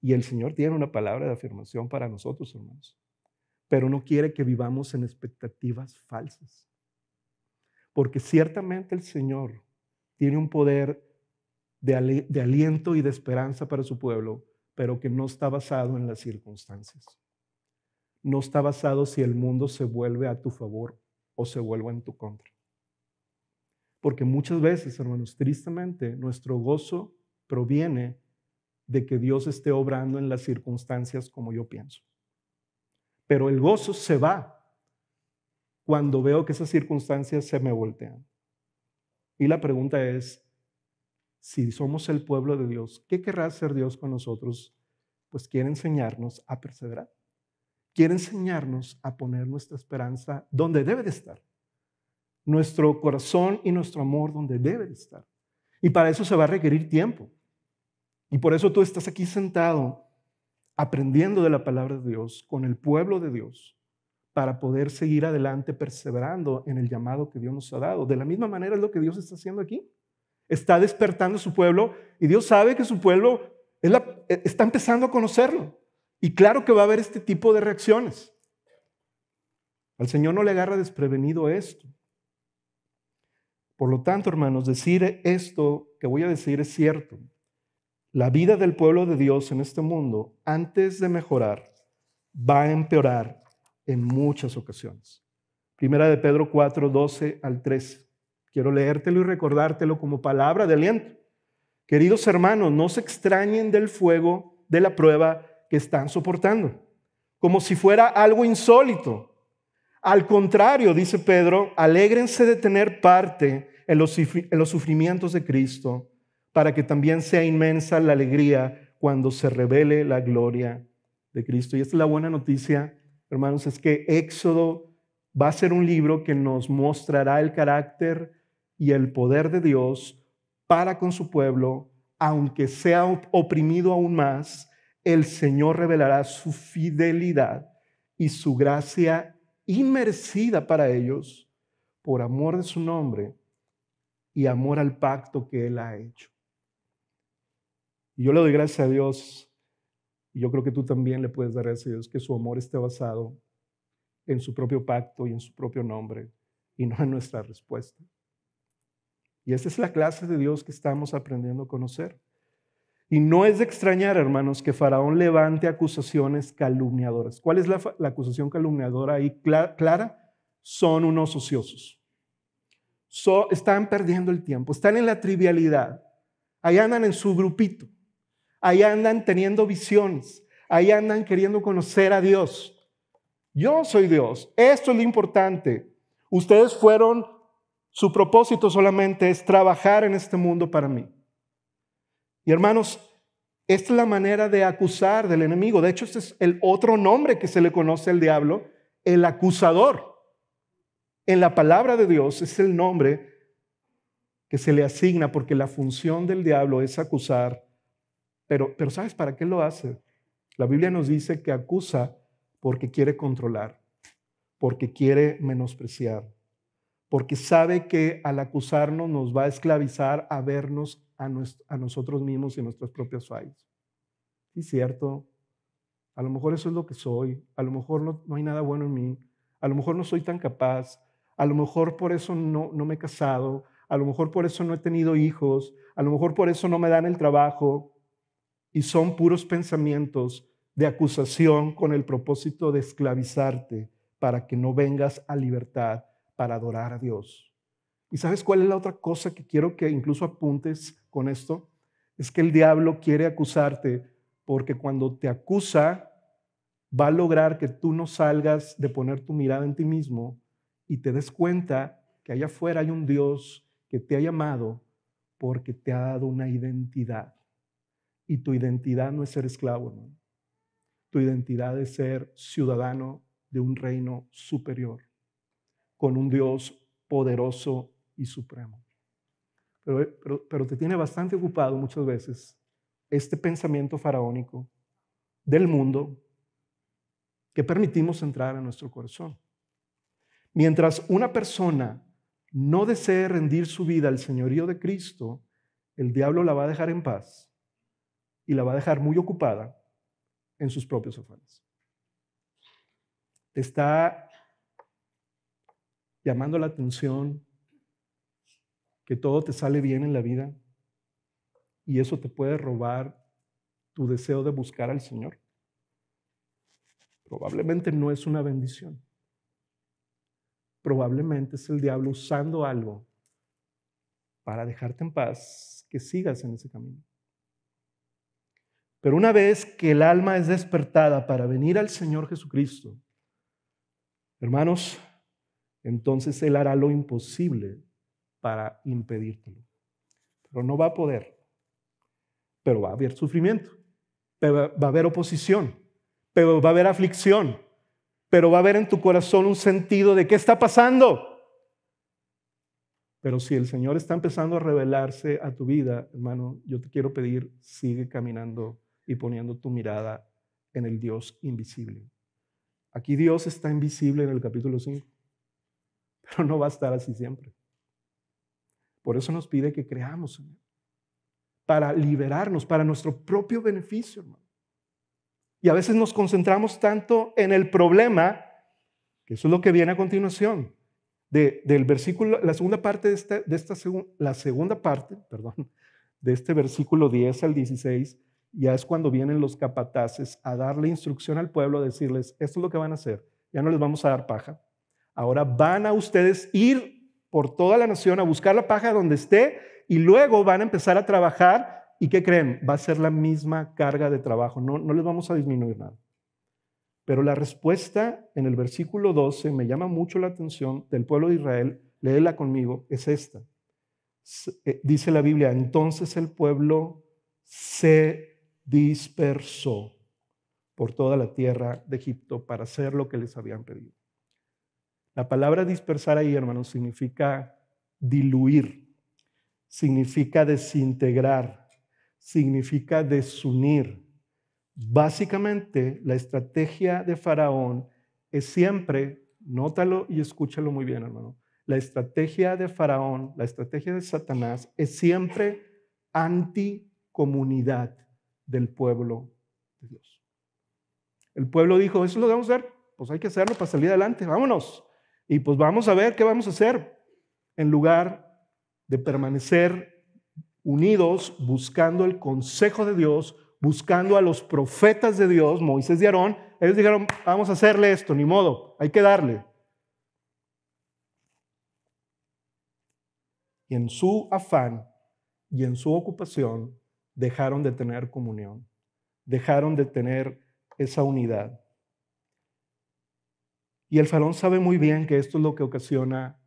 Y el Señor tiene una palabra de afirmación para nosotros, hermanos. Pero no quiere que vivamos en expectativas falsas. Porque ciertamente el Señor tiene un poder de aliento y de esperanza para su pueblo, pero que no está basado en las circunstancias. No está basado si el mundo se vuelve a tu favor o se vuelve en tu contra. Porque muchas veces, hermanos, tristemente, nuestro gozo proviene de que Dios esté obrando en las circunstancias como yo pienso. Pero el gozo se va cuando veo que esas circunstancias se me voltean. Y la pregunta es, si somos el pueblo de Dios, ¿qué querrá hacer Dios con nosotros? Pues quiere enseñarnos a perseverar. Quiere enseñarnos a poner nuestra esperanza donde debe de estar. Nuestro corazón y nuestro amor donde debe de estar. Y para eso se va a requerir tiempo. Y por eso tú estás aquí sentado aprendiendo de la palabra de Dios con el pueblo de Dios para poder seguir adelante perseverando en el llamado que Dios nos ha dado. De la misma manera es lo que Dios está haciendo aquí. Está despertando a su pueblo y Dios sabe que su pueblo está empezando a conocerlo. Y claro que va a haber este tipo de reacciones. Al Señor no le agarra desprevenido esto. Por lo tanto, hermanos, decir esto que voy a decir es cierto. La vida del pueblo de Dios en este mundo, antes de mejorar, va a empeorar en muchas ocasiones. Primera de Pedro 4, 12 al 13. Quiero leértelo y recordártelo como palabra de aliento. Queridos hermanos, no se extrañen del fuego de la prueba que están soportando, como si fuera algo insólito. Al contrario, dice Pedro, alégrense de tener parte en los sufrimientos de Cristo, para que también sea inmensa la alegría cuando se revele la gloria de Cristo. Y esta es la buena noticia, hermanos, es que Éxodo va a ser un libro que nos mostrará el carácter y el poder de Dios para con su pueblo, aunque sea oprimido aún más, el Señor revelará su fidelidad y su gracia inmerecida para ellos por amor de su nombre y amor al pacto que Él ha hecho. Y yo le doy gracias a Dios, y yo creo que tú también le puedes dar gracias a Dios, que su amor esté basado en su propio pacto y en su propio nombre, y no en nuestra respuesta. Y esa es la clase de Dios que estamos aprendiendo a conocer. Y no es de extrañar, hermanos, que Faraón levante acusaciones calumniadoras. ¿Cuál es la acusación calumniadora ahí clara? Son unos ociosos. Están perdiendo el tiempo, están en la trivialidad. Ahí andan en su grupito. Ahí andan teniendo visiones. Ahí andan queriendo conocer a Dios. Yo soy Dios. Esto es lo importante. Ustedes su propósito solamente es trabajar en este mundo para mí. Y hermanos, esta es la manera de acusar del enemigo. De hecho, este es el otro nombre que se le conoce al diablo, el acusador. En la palabra de Dios es el nombre que se le asigna porque la función del diablo es acusar. Pero ¿sabes para qué lo hace? La Biblia nos dice que acusa porque quiere controlar, porque quiere menospreciar, porque sabe que al acusarnos nos va a esclavizar a vernos a nosotros mismos y nuestras propias fallas. Sí, cierto. A lo mejor eso es lo que soy. A lo mejor no hay nada bueno en mí. A lo mejor no soy tan capaz. A lo mejor por eso no me he casado. A lo mejor por eso no he tenido hijos. A lo mejor por eso no me dan el trabajo. Y son puros pensamientos de acusación con el propósito de esclavizarte para que no vengas a libertad para adorar a Dios. ¿Y sabes cuál es la otra cosa que quiero que incluso apuntes con esto? Es que el diablo quiere acusarte porque cuando te acusa va a lograr que tú no salgas de poner tu mirada en ti mismo y te des cuenta que allá afuera hay un Dios que te ha llamado porque te ha dado una identidad. Y tu identidad no es ser esclavo, hermano. Tu identidad es ser ciudadano de un reino superior, con un Dios poderoso y supremo. Pero te tiene bastante ocupado muchas veces este pensamiento faraónico del mundo que permitimos entrar a nuestro corazón. Mientras una persona no desee rendir su vida al señorío de Cristo, el diablo la va a dejar en paz y la va a dejar muy ocupada en sus propios afanes. Te está llamando la atención que todo te sale bien en la vida y eso te puede robar tu deseo de buscar al Señor. Probablemente no es una bendición. Probablemente es el diablo usando algo para dejarte en paz, que sigas en ese camino. Pero una vez que el alma es despertada para venir al Señor Jesucristo, hermanos, entonces Él hará lo imposible para impedírtelo. pero no va a poder. Pero va a haber sufrimiento, pero va a haber oposición, pero va a haber aflicción, pero va a haber en tu corazón un sentido de ¿qué está pasando? Pero si el Señor está empezando a revelarse a tu vida, hermano, yo te quiero pedir, sigue caminando y poniendo tu mirada en el Dios invisible. Aquí Dios está invisible en el capítulo 5, pero no va a estar así siempre. Por eso nos pide que creamos, Señor, para liberarnos, para nuestro propio beneficio, hermano. Y a veces nos concentramos tanto en el problema, que eso es lo que viene a continuación, del versículo, la segunda parte de este versículo 10 al 16, ya es cuando vienen los capataces a darle instrucción al pueblo, a decirles, esto es lo que van a hacer, ya no les vamos a dar paja, ahora van a ustedes ir por toda la nación a buscar la paja donde esté y luego van a empezar a trabajar. ¿Y qué creen? Va a ser la misma carga de trabajo, no les vamos a disminuir nada. Pero la respuesta en el versículo 12 me llama mucho la atención del pueblo de Israel, léela conmigo, es esta. Dice la Biblia, entonces el pueblo se dispersó por toda la tierra de Egipto para hacer lo que les habían pedido. La palabra dispersar ahí, hermanos, significa diluir, significa desintegrar, significa desunir. Básicamente, la estrategia de Faraón es siempre, nótalo y escúchalo muy bien, hermano. La estrategia de Faraón, la estrategia de Satanás es siempre anticomunidad del pueblo de Dios. El pueblo dijo, eso es lo que vamos a hacer, pues hay que hacerlo para salir adelante, vámonos. Y pues vamos a ver qué vamos a hacer, en lugar de permanecer unidos buscando el consejo de Dios, buscando a los profetas de Dios, Moisés y Aarón. Ellos dijeron, vamos a hacerle esto, ni modo, hay que darle. Y en su afán y en su ocupación dejaron de tener comunión, dejaron de tener esa unidad. Y el faraón sabe muy bien que esto es lo que ocasiona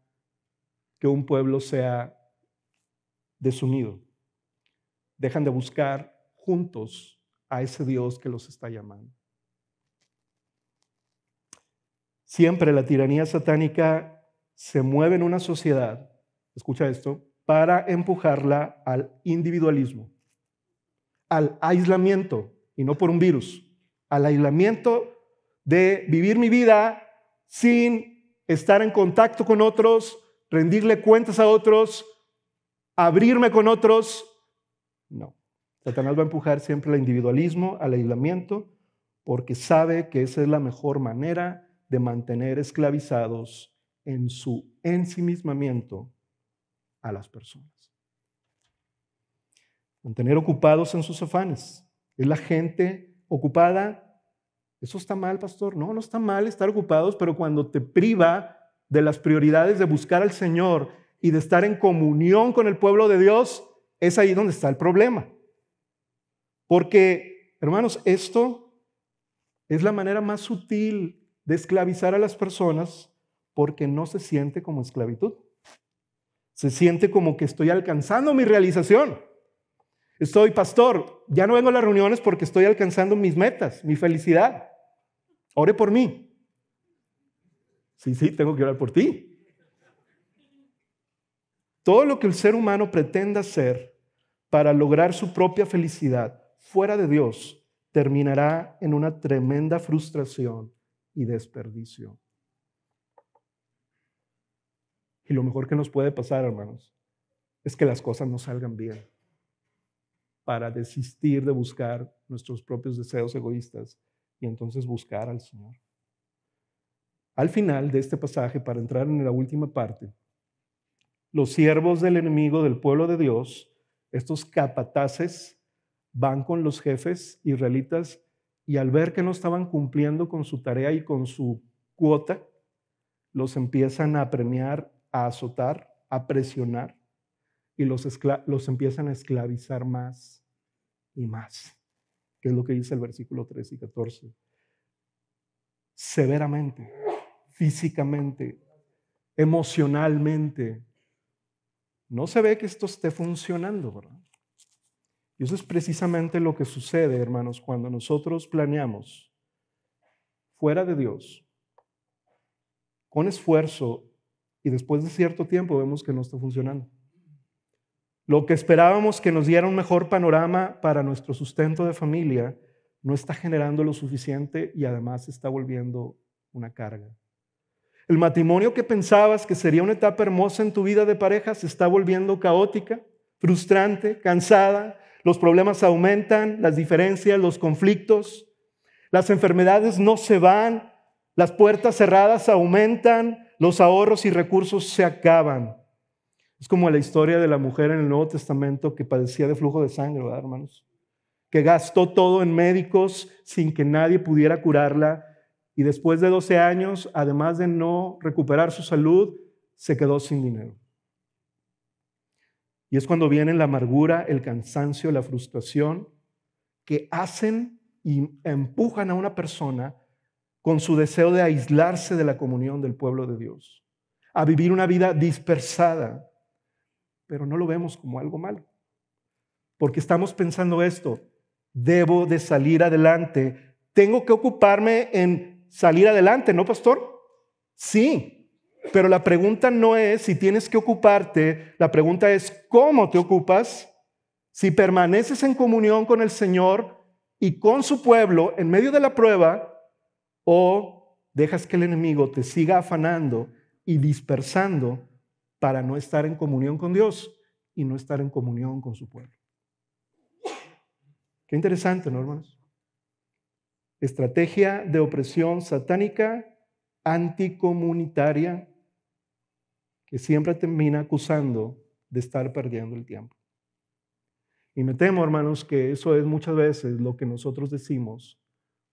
que un pueblo sea desunido. Dejan de buscar juntos a ese Dios que los está llamando. Siempre la tiranía satánica se mueve en una sociedad, escucha esto, para empujarla al individualismo, al aislamiento, y no por un virus, al aislamiento de vivir mi vida sin estar en contacto con otros, rendirle cuentas a otros, abrirme con otros. No, Satanás va a empujar siempre al individualismo, al aislamiento, porque sabe que esa es la mejor manera de mantener esclavizados en su ensimismamiento a las personas. Mantener ocupados en sus afanes. Es la gente ocupada. ¿Eso está mal, pastor? No, no está mal estar ocupados, pero cuando te priva de las prioridades de buscar al Señor y de estar en comunión con el pueblo de Dios, es ahí donde está el problema. Porque, hermanos, esto es la manera más sutil de esclavizar a las personas porque no se siente como esclavitud. Se siente como que estoy alcanzando mi realización. Estoy, pastor, ya no vengo a las reuniones porque estoy alcanzando mis metas, mi felicidad. Ore por mí. Sí, tengo que orar por ti. Todo lo que el ser humano pretenda hacer para lograr su propia felicidad fuera de Dios terminará en una tremenda frustración y desperdicio. Y lo mejor que nos puede pasar, hermanos, es que las cosas no salgan bien, para desistir de buscar nuestros propios deseos egoístas y entonces buscar al Señor. Al final de este pasaje, para entrar en la última parte, los siervos del enemigo del pueblo de Dios, estos capataces, van con los jefes israelitas y al ver que no estaban cumpliendo con su tarea y con su cuota, los empiezan a premiar, a azotar, a presionar y los empiezan a esclavizar más y más, que es lo que dice el versículo 13 y 14. Severamente, físicamente, emocionalmente, no se ve que esto esté funcionando, ¿verdad? Y eso es precisamente lo que sucede, hermanos, cuando nosotros planeamos fuera de Dios, con esfuerzo, y después de cierto tiempo vemos que no está funcionando. Lo que esperábamos que nos diera un mejor panorama para nuestro sustento de familia no está generando lo suficiente y además se está volviendo una carga. El matrimonio que pensabas que sería una etapa hermosa en tu vida de pareja se está volviendo caótica, frustrante, cansada. Los problemas aumentan, las diferencias, los conflictos. Las enfermedades no se van, las puertas cerradas aumentan, los ahorros y recursos se acaban. Es como la historia de la mujer en el Nuevo Testamento que padecía de flujo de sangre, ¿verdad, hermanos? Que gastó todo en médicos sin que nadie pudiera curarla y después de 12 años, además de no recuperar su salud, se quedó sin dinero. Y es cuando viene la amargura, el cansancio, la frustración que hacen y empujan a una persona con su deseo de aislarse de la comunión del pueblo de Dios, a vivir una vida dispersada. Pero no lo vemos como algo malo, porque estamos pensando esto: debo de salir adelante, tengo que ocuparme en salir adelante, ¿no, pastor? Sí, pero la pregunta no es si tienes que ocuparte, la pregunta es cómo te ocupas, si permaneces en comunión con el Señor y con su pueblo en medio de la prueba, o dejas que el enemigo te siga afanando y dispersando para no estar en comunión con Dios y no estar en comunión con su pueblo. Qué interesante, ¿no, hermanos? Estrategia de opresión satánica anticomunitaria que siempre termina acusando de estar perdiendo el tiempo. Y me temo, hermanos, que eso es muchas veces lo que nosotros decimos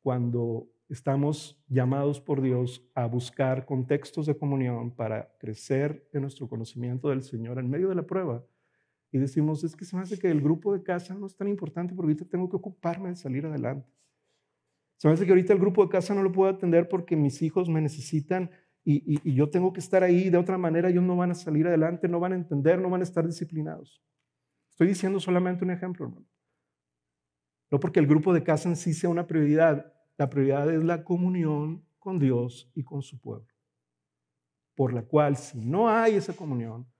cuando estamos llamados por Dios a buscar contextos de comunión para crecer en nuestro conocimiento del Señor en medio de la prueba. Y decimos, es que se me hace que el grupo de casa no es tan importante porque ahorita tengo que ocuparme de salir adelante. Se me hace que ahorita el grupo de casa no lo puedo atender porque mis hijos me necesitan y yo tengo que estar ahí. De otra manera ellos no van a salir adelante, no van a entender, no van a estar disciplinados. Estoy diciendo solamente un ejemplo, hermano. No porque el grupo de casa en sí sea una prioridad. La prioridad es la comunión con Dios y con su pueblo. Por la cual, si no hay esa comunión,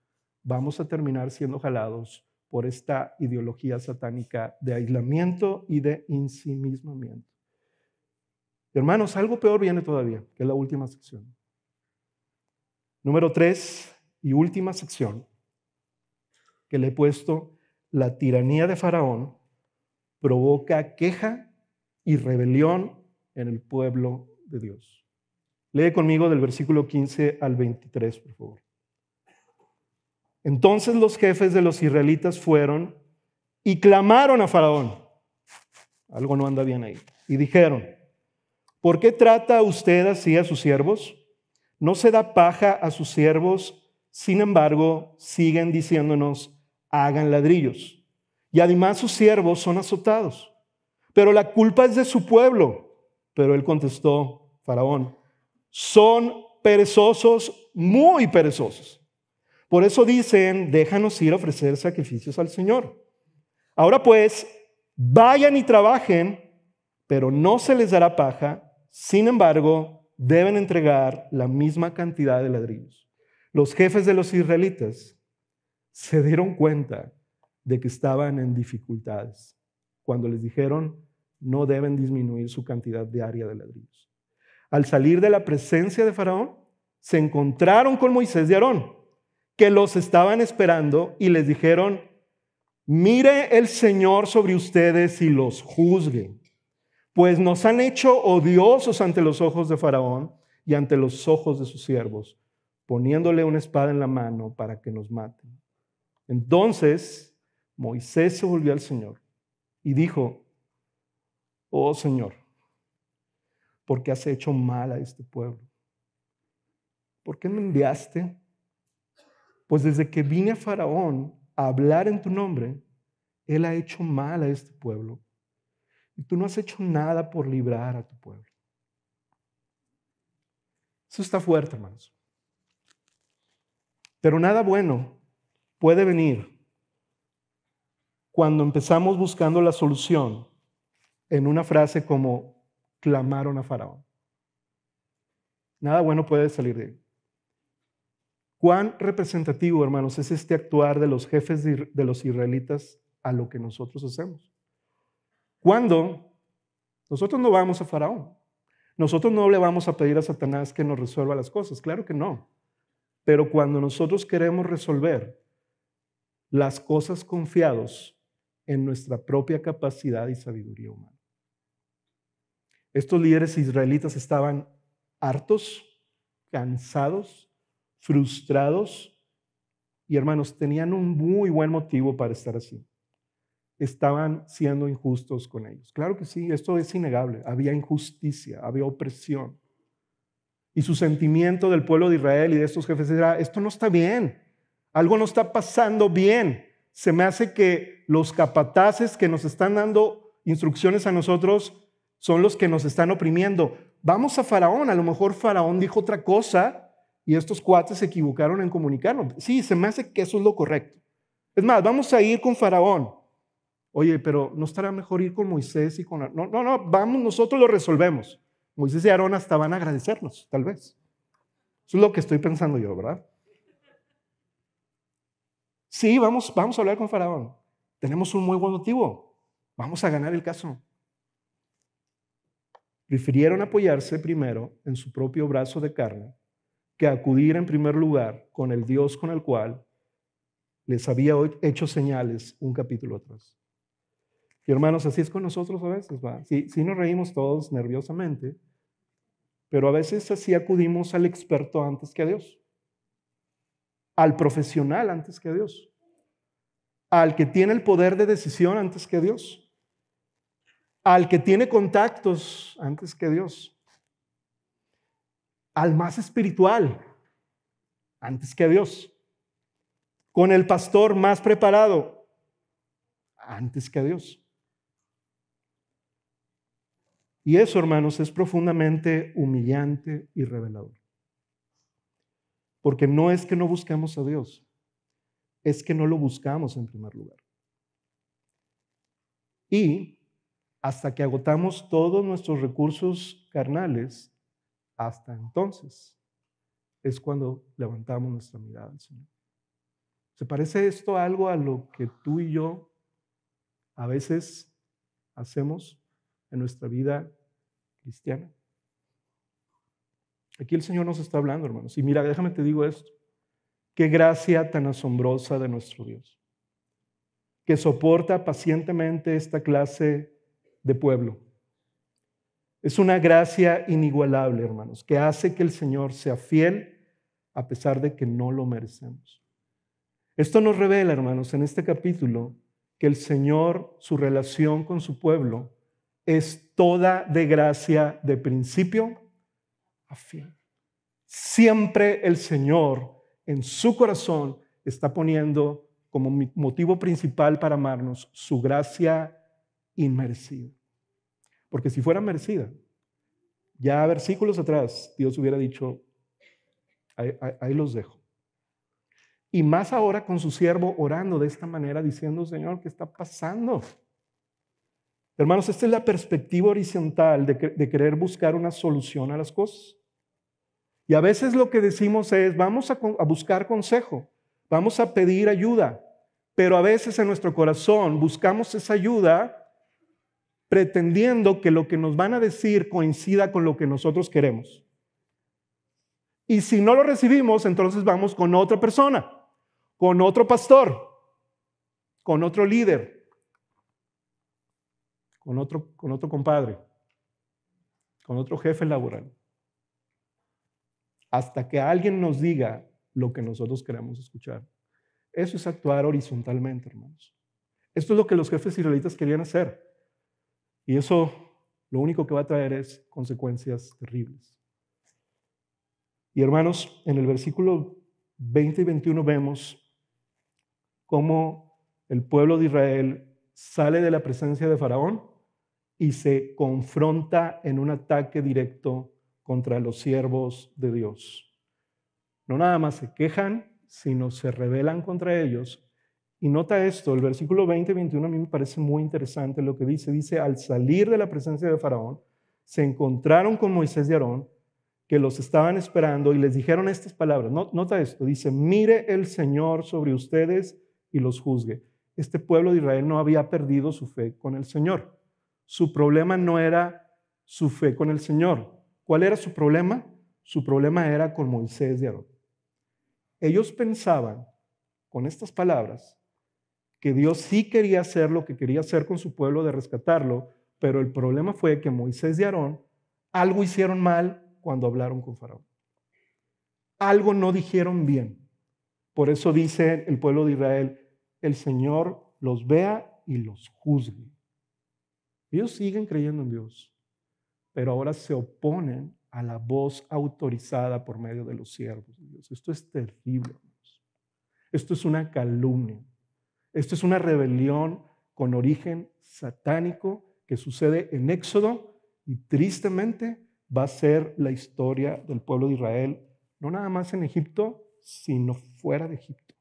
vamos a terminar siendo jalados por esta ideología satánica de aislamiento y de ensimismamiento. Hermanos, algo peor viene todavía, que es la última sección. Número 3 y última sección que le he puesto: la tiranía de Faraón provoca queja y rebelión en el pueblo de Dios. Lee conmigo del versículo 15 al 23, por favor. Entonces los jefes de los israelitas fueron y clamaron a Faraón. Algo no anda bien ahí. Y dijeron: ¿por qué trata usted así a sus siervos? No se da paja a sus siervos, sin embargo, siguen diciéndonos: hagan ladrillos. Y además sus siervos son azotados. Pero la culpa es de su pueblo. Pero él contestó, Faraón: son perezosos, muy perezosos. Por eso dicen: déjanos ir a ofrecer sacrificios al Señor. Ahora pues, vayan y trabajen, pero no se les dará paja. Sin embargo, deben entregar la misma cantidad de ladrillos. Los jefes de los israelitas se dieron cuenta de que estaban en dificultades cuando les dijeron: no deben disminuir su cantidad diaria de ladrillos. Al salir de la presencia de Faraón, se encontraron con Moisés y Aarón, que los estaban esperando, y les dijeron: mire el Señor sobre ustedes y los juzgue, pues nos han hecho odiosos ante los ojos de Faraón y ante los ojos de sus siervos, poniéndole una espada en la mano para que nos maten. Entonces Moisés se volvió al Señor y dijo: oh Señor, ¿por qué has hecho mal a este pueblo? ¿Por qué me enviaste? Pues desde que vine a Faraón a hablar en tu nombre, él ha hecho mal a este pueblo. Y tú no has hecho nada por librar a tu pueblo. Eso está fuerte, hermanos. Pero nada bueno puede venir cuando empezamos buscando la solución en una frase como clamaron a Faraón. Nada bueno puede salir de ahí. ¿Cuán representativo, hermanos, es este actuar de los jefes de los israelitas a lo que nosotros hacemos? Cuando nosotros no vamos a Faraón, nosotros no le vamos a pedir a Satanás que nos resuelva las cosas, claro que no. Pero cuando nosotros queremos resolver las cosas confiados en nuestra propia capacidad y sabiduría humana. Estos líderes israelitas estaban hartos, cansados, frustrados y, hermanos, tenían un muy buen motivo para estar así. Estaban siendo injustos con ellos. Claro que sí, esto es innegable. Había injusticia, había opresión. Y su sentimiento del pueblo de Israel y de estos jefes era, esto no está bien, algo no está pasando bien. Se me hace que los capataces que nos están dando instrucciones a nosotros son los que nos están oprimiendo. Vamos a Faraón, a lo mejor Faraón dijo otra cosa y estos cuates se equivocaron en comunicarlo. Sí, se me hace que eso es lo correcto. Es más, vamos a ir con Faraón. Oye, pero ¿no estará mejor ir con Moisés y con... No, vamos, nosotros lo resolvemos. Moisés y Aarón hasta van a agradecernos, tal vez. Eso es lo que estoy pensando yo, ¿verdad? Sí, vamos a hablar con Faraón. Tenemos un muy buen motivo. Vamos a ganar el caso. Prefirieron apoyarse primero en su propio brazo de carne que acudir en primer lugar con el Dios con el cual les había hecho señales un capítulo atrás. Y hermanos, así es con nosotros a veces, ¿va? Sí, nos reímos todos nerviosamente, pero a veces así acudimos al experto antes que a Dios, al profesional antes que a Dios, al que tiene el poder de decisión antes que a Dios, al que tiene contactos antes que Dios, al más espiritual antes que a Dios, con el pastor más preparado antes que a Dios. Y eso, hermanos, es profundamente humillante y revelador. Porque no es que no buscamos a Dios, es que no lo buscamos en primer lugar. Y hasta que agotamos todos nuestros recursos carnales, hasta entonces es cuando levantamos nuestra mirada al Señor. ¿Se parece esto a algo a lo que tú y yo a veces hacemos en nuestra vida cristiana? Aquí el Señor nos está hablando, hermanos. Y mira, déjame te digo esto. Qué gracia tan asombrosa de nuestro Dios, que soporta pacientemente esta clase de pueblo. Es una gracia inigualable, hermanos, que hace que el Señor sea fiel a pesar de que no lo merecemos. Esto nos revela, hermanos, en este capítulo, que el Señor, su relación con su pueblo, es toda de gracia de principio a fin. Siempre el Señor en su corazón está poniendo como motivo principal para amarnos su gracia inmerecida. Porque si fuera merecida, ya versículos atrás Dios hubiera dicho, ahí los dejo. Y más ahora con su siervo orando de esta manera, diciendo, Señor, ¿qué está pasando? Hermanos, esta es la perspectiva horizontal de querer buscar una solución a las cosas. Y a veces lo que decimos es, vamos a buscar consejo, vamos a pedir ayuda, pero a veces en nuestro corazón buscamos esa ayuda pretendiendo que lo que nos van a decir coincida con lo que nosotros queremos. Y si no lo recibimos, entonces vamos con otra persona, con otro pastor, con otro líder, con otro compadre, con otro jefe laboral, hasta que alguien nos diga lo que nosotros queremos escuchar. Eso es actuar horizontalmente, hermanos. Esto es lo que los jefes israelitas querían hacer. Y eso lo único que va a traer es consecuencias terribles. Y hermanos, en el versículo 20 y 21 vemos cómo el pueblo de Israel sale de la presencia de Faraón y se confronta en un ataque directo contra los siervos de Dios. No nada más se quejan, sino se rebelan contra ellos. Y nota esto, el versículo 20 y 21 a mí me parece muy interesante lo que dice. Dice, al salir de la presencia de Faraón, se encontraron con Moisés y Aarón, que los estaban esperando, y les dijeron estas palabras. Nota esto, dice, mire el Señor sobre ustedes y los juzgue. Este pueblo de Israel no había perdido su fe con el Señor. Su problema no era su fe con el Señor. ¿Cuál era su problema? Su problema era con Moisés y Aarón. Ellos pensaban, con estas palabras, que Dios sí quería hacer lo que quería hacer con su pueblo de rescatarlo, pero el problema fue que Moisés y Aarón algo hicieron mal cuando hablaron con Faraón. Algo no dijeron bien. Por eso dice el pueblo de Israel, el Señor los vea y los juzgue. Ellos siguen creyendo en Dios, pero ahora se oponen a la voz autorizada por medio de los siervos de Dios. Esto es terrible, hermanos. Esto es una calumnia. Esto es una rebelión con origen satánico que sucede en Éxodo y tristemente va a ser la historia del pueblo de Israel, no nada más en Egipto, sino fuera de Egipto.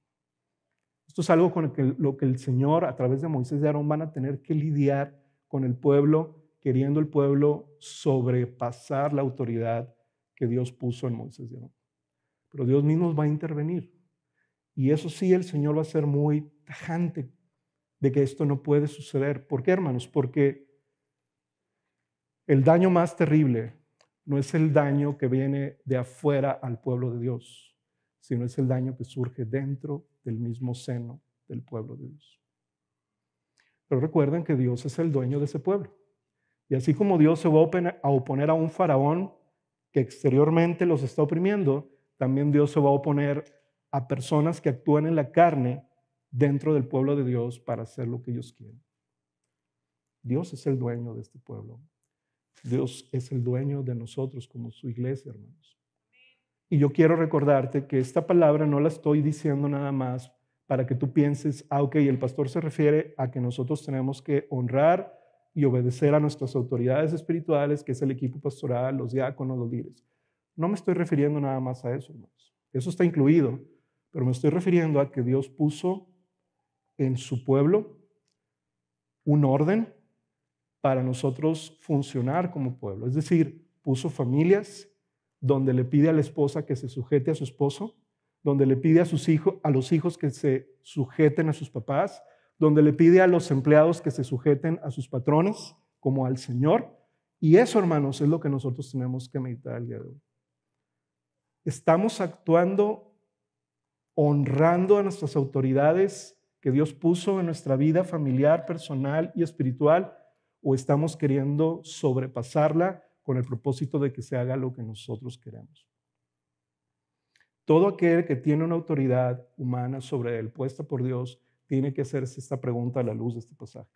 Esto es algo con lo que el Señor, a través de Moisés y Aarón, van a tener que lidiar con el pueblo, queriendo el pueblo sobrepasar la autoridad que Dios puso en Moisés y Aarón. Pero Dios mismo va a intervenir. Y eso sí, el Señor va a ser muy tajante de que esto no puede suceder. ¿Por qué, hermanos? Porque el daño más terrible no es el daño que viene de afuera al pueblo de Dios, sino es el daño que surge dentro del mismo seno del pueblo de Dios. Pero recuerden que Dios es el dueño de ese pueblo. Y así como Dios se va a oponer a un faraón que exteriormente los está oprimiendo, también Dios se va a oponer a personas que actúan en la carne dentro del pueblo de Dios para hacer lo que ellos quieren. Dios es el dueño de este pueblo. Dios es el dueño de nosotros como su iglesia, hermanos. Y yo quiero recordarte que esta palabra no la estoy diciendo nada más para que tú pienses, ok, el pastor se refiere a que nosotros tenemos que honrar y obedecer a nuestras autoridades espirituales, que es el equipo pastoral, los diáconos, los líderes. No me estoy refiriendo nada más a eso, hermanos. Eso está incluido, pero me estoy refiriendo a que Dios puso en su pueblo un orden para nosotros funcionar como pueblo. Es decir, puso familias donde le pide a la esposa que se sujete a su esposo, donde le pide a los hijos que se sujeten a sus papás, donde le pide a los empleados que se sujeten a sus patrones, como al Señor. Y eso, hermanos, es lo que nosotros tenemos que meditar el día de hoy. Estamos actuando honrando a nuestras autoridades que Dios puso en nuestra vida familiar, personal y espiritual, o estamos queriendo sobrepasarla con el propósito de que se haga lo que nosotros queremos. Todo aquel que tiene una autoridad humana sobre él, puesta por Dios, tiene que hacerse esta pregunta a la luz de este pasaje.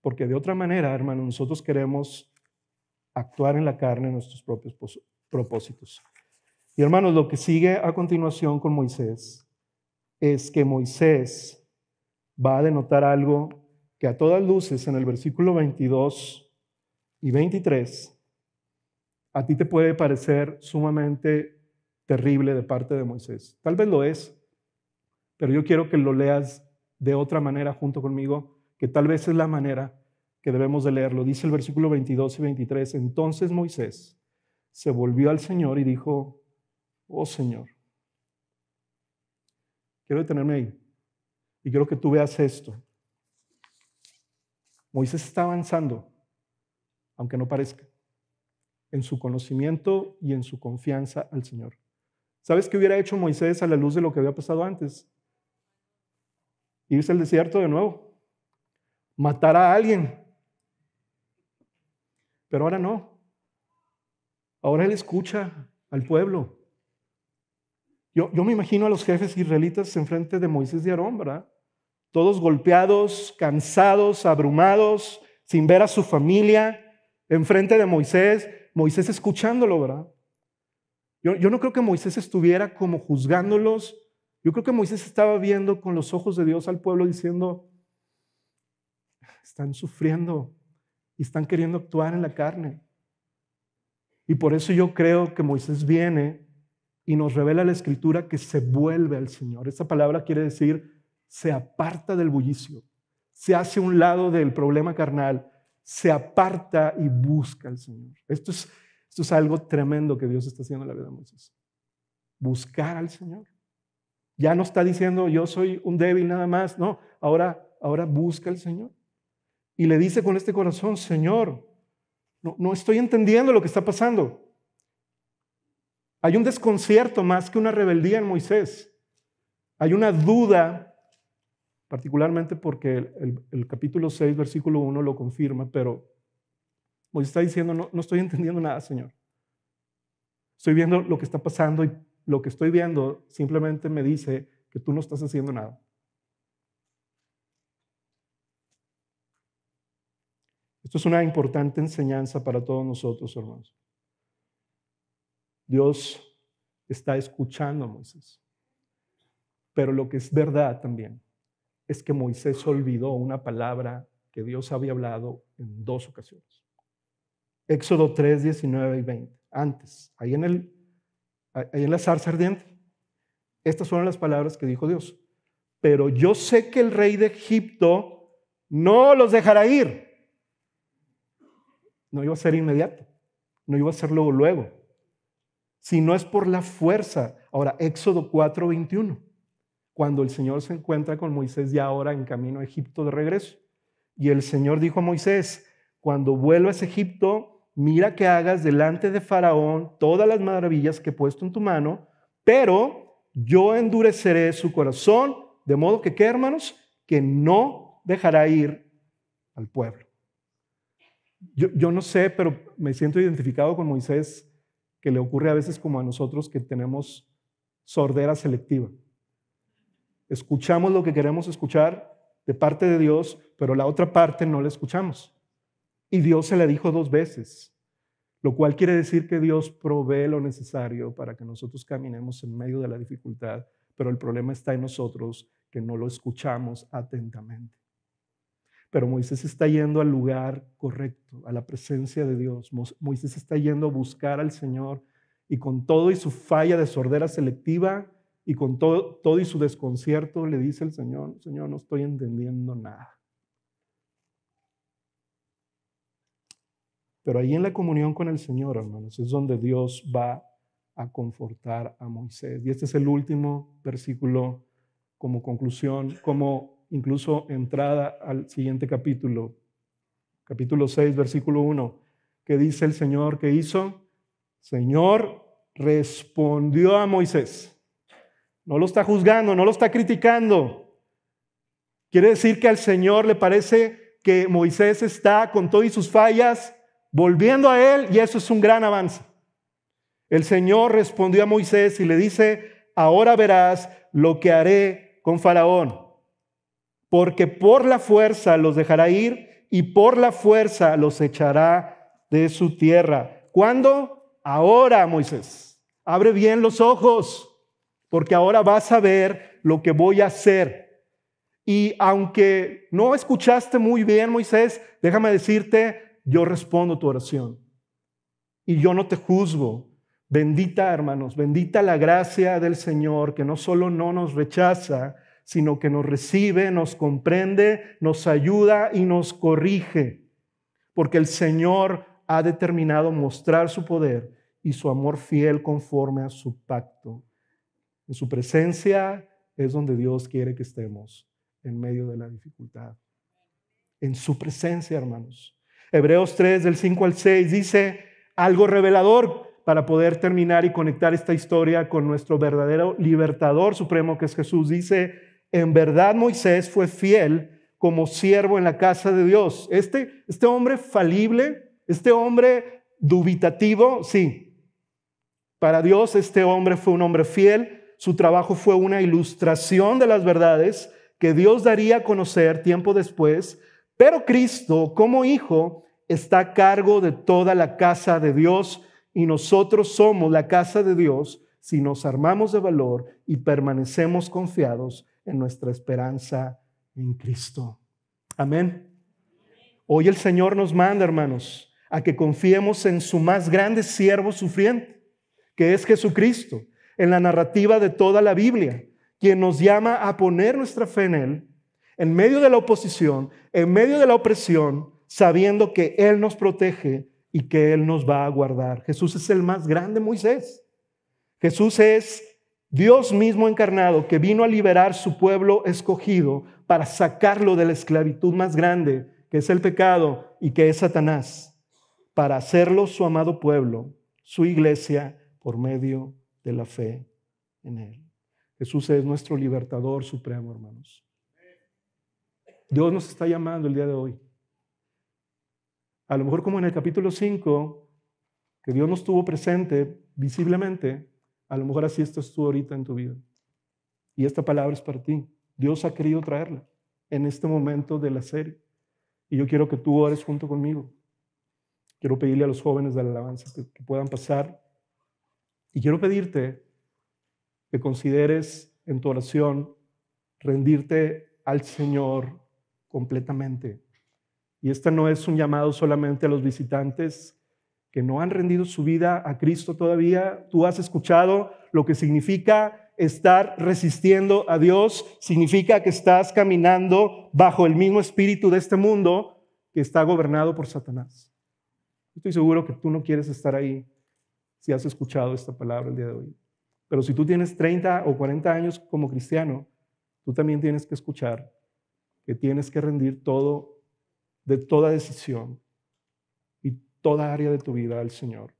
Porque de otra manera, hermano, nosotros queremos actuar en la carne en nuestros propios propósitos. Y hermanos, lo que sigue a continuación con Moisés es que Moisés va a denotar algo que a todas luces en el versículo 22 y 23 a ti te puede parecer sumamente terrible de parte de Moisés. Tal vez lo es, pero yo quiero que lo leas de otra manera junto conmigo, que tal vez es la manera que debemos de leerlo. Dice el versículo 22 y 23, entonces Moisés se volvió al Señor y dijo, oh Señor, quiero detenerme ahí y quiero que tú veas esto. Moisés está avanzando, aunque no parezca, en su conocimiento y en su confianza al Señor. ¿Sabes qué hubiera hecho Moisés a la luz de lo que había pasado antes? Irse al desierto de nuevo, matar a alguien. Pero ahora no. Ahora él escucha al pueblo. Yo me imagino a los jefes israelitas enfrente de Moisés y Aarón, ¿verdad? Todos golpeados, cansados, abrumados, sin ver a su familia, enfrente de Moisés, Moisés escuchándolo, ¿verdad? Yo no creo que Moisés estuviera como juzgándolos. Yo creo que Moisés estaba viendo con los ojos de Dios al pueblo diciendo, están sufriendo y están queriendo actuar en la carne. Y por eso yo creo que Moisés viene y nos revela la Escritura que se vuelve al Señor. Esta palabra quiere decir se aparta del bullicio, se hace a un lado del problema carnal, se aparta y busca al Señor. Esto es algo tremendo que Dios está haciendo en la vida de Moisés. Buscar al Señor. Ya no está diciendo yo soy un débil nada más, no, ahora busca al Señor. Y le dice con este corazón, Señor, no estoy entendiendo lo que está pasando. Hay un desconcierto más que una rebeldía en Moisés. Hay una duda, particularmente porque el capítulo 6, versículo 1 lo confirma, pero Moisés está diciendo, no estoy entendiendo nada, Señor. Estoy viendo lo que está pasando y lo que estoy viendo simplemente me dice que tú no estás haciendo nada. Esto es una importante enseñanza para todos nosotros, hermanos. Dios está escuchando a Moisés. Pero lo que es verdad también es que Moisés olvidó una palabra que Dios había hablado en 2 ocasiones. Éxodo 3, 19 y 20. Antes, ahí en la zarza ardiente. Estas fueron las palabras que dijo Dios. Pero yo sé que el rey de Egipto no los dejará ir. No iba a ser inmediato. No iba a ser luego. Si no es por la fuerza. Ahora, Éxodo 4, 21. Cuando el Señor se encuentra con Moisés ya ahora en camino a Egipto de regreso. Y el Señor dijo a Moisés, cuando vuelvas a Egipto, mira que hagas delante de Faraón todas las maravillas que he puesto en tu mano, pero yo endureceré su corazón, de modo que, ¿qué, hermanos? Que no dejará ir al pueblo. Yo no sé, pero me siento identificado con Moisés, que le ocurre a veces como a nosotros que tenemos sordera selectiva. Escuchamos lo que queremos escuchar de parte de Dios, pero la otra parte no la escuchamos. Y Dios se la dijo 2 veces, lo cual quiere decir que Dios provee lo necesario para que nosotros caminemos en medio de la dificultad, pero el problema está en nosotros que no lo escuchamos atentamente. Pero Moisés está yendo al lugar correcto, a la presencia de Dios. Moisés está yendo a buscar al Señor y con todo y su falla de sordera selectiva y con todo y su desconcierto le dice el Señor, Señor, no estoy entendiendo nada. Pero ahí en la comunión con el Señor, hermanos, es donde Dios va a confortar a Moisés. Y este es el último versículo como conclusión, como incluso entrada al siguiente capítulo 6, versículo 1, que dice el Señor, ¿qué hizo? Señor respondió a Moisés. No lo está juzgando, no lo está criticando. Quiere decir que al Señor le parece que Moisés está con todas sus fallas volviendo a él y eso es un gran avance. El Señor respondió a Moisés y le dice, ahora verás lo que haré con Faraón, porque por la fuerza los dejará ir y por la fuerza los echará de su tierra. ¿Cuándo? Ahora, Moisés. Abre bien los ojos, porque ahora vas a ver lo que voy a hacer. Y aunque no escuchaste muy bien, Moisés, déjame decirte, yo respondo tu oración. Y yo no te juzgo. Bendita, hermanos, bendita la gracia del Señor, que no solo no nos rechaza, sino que nos recibe, nos comprende, nos ayuda y nos corrige. Porque el Señor ha determinado mostrar su poder y su amor fiel conforme a su pacto. En su presencia es donde Dios quiere que estemos en medio de la dificultad. En su presencia, hermanos. Hebreos 3, del 5 al 6, dice algo revelador para poder terminar y conectar esta historia con nuestro verdadero libertador supremo, que es Jesús. Dice, en verdad Moisés fue fiel como siervo en la casa de Dios. Este hombre falible, este hombre dubitativo, sí. Para Dios este hombre fue un hombre fiel. Su trabajo fue una ilustración de las verdades que Dios daría a conocer tiempo después, pero Cristo, como Hijo, está a cargo de toda la casa de Dios y nosotros somos la casa de Dios si nos armamos de valor y permanecemos confiados en nuestra esperanza en Cristo. Amén. Hoy el Señor nos manda, hermanos, a que confiemos en su más grande siervo sufriente, que es Jesucristo. en la narrativa de toda la Biblia, quien nos llama a poner nuestra fe en Él, en medio de la oposición, en medio de la opresión, sabiendo que Él nos protege y que Él nos va a guardar. Jesús es el más grande Moisés. Jesús es Dios mismo encarnado que vino a liberar su pueblo escogido para sacarlo de la esclavitud más grande, que es el pecado y que es Satanás, para hacerlo su amado pueblo, su iglesia, por medio de la fe en Él. Jesús es nuestro libertador supremo, hermanos. Dios nos está llamando el día de hoy. A lo mejor como en el capítulo 5, que Dios nos tuvo presente visiblemente, a lo mejor así estás tú ahorita en tu vida. Y esta palabra es para ti. Dios ha querido traerla en este momento de la serie. Y yo quiero que tú ores junto conmigo. Quiero pedirle a los jóvenes de la alabanza que puedan pasar. Y quiero pedirte que consideres en tu oración rendirte al Señor completamente. Y esta no es un llamado solamente a los visitantes que no han rendido su vida a Cristo todavía. Tú has escuchado lo que significa estar resistiendo a Dios. Significa que estás caminando bajo el mismo espíritu de este mundo que está gobernado por Satanás. Estoy seguro que tú no quieres estar ahí si has escuchado esta palabra el día de hoy. Pero si tú tienes 30 o 40 años como cristiano, tú también tienes que escuchar que tienes que rendir todo, de toda decisión y toda área de tu vida al Señor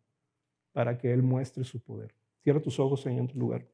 para que Él muestre su poder. Cierra tus ojos ahí en tu lugar.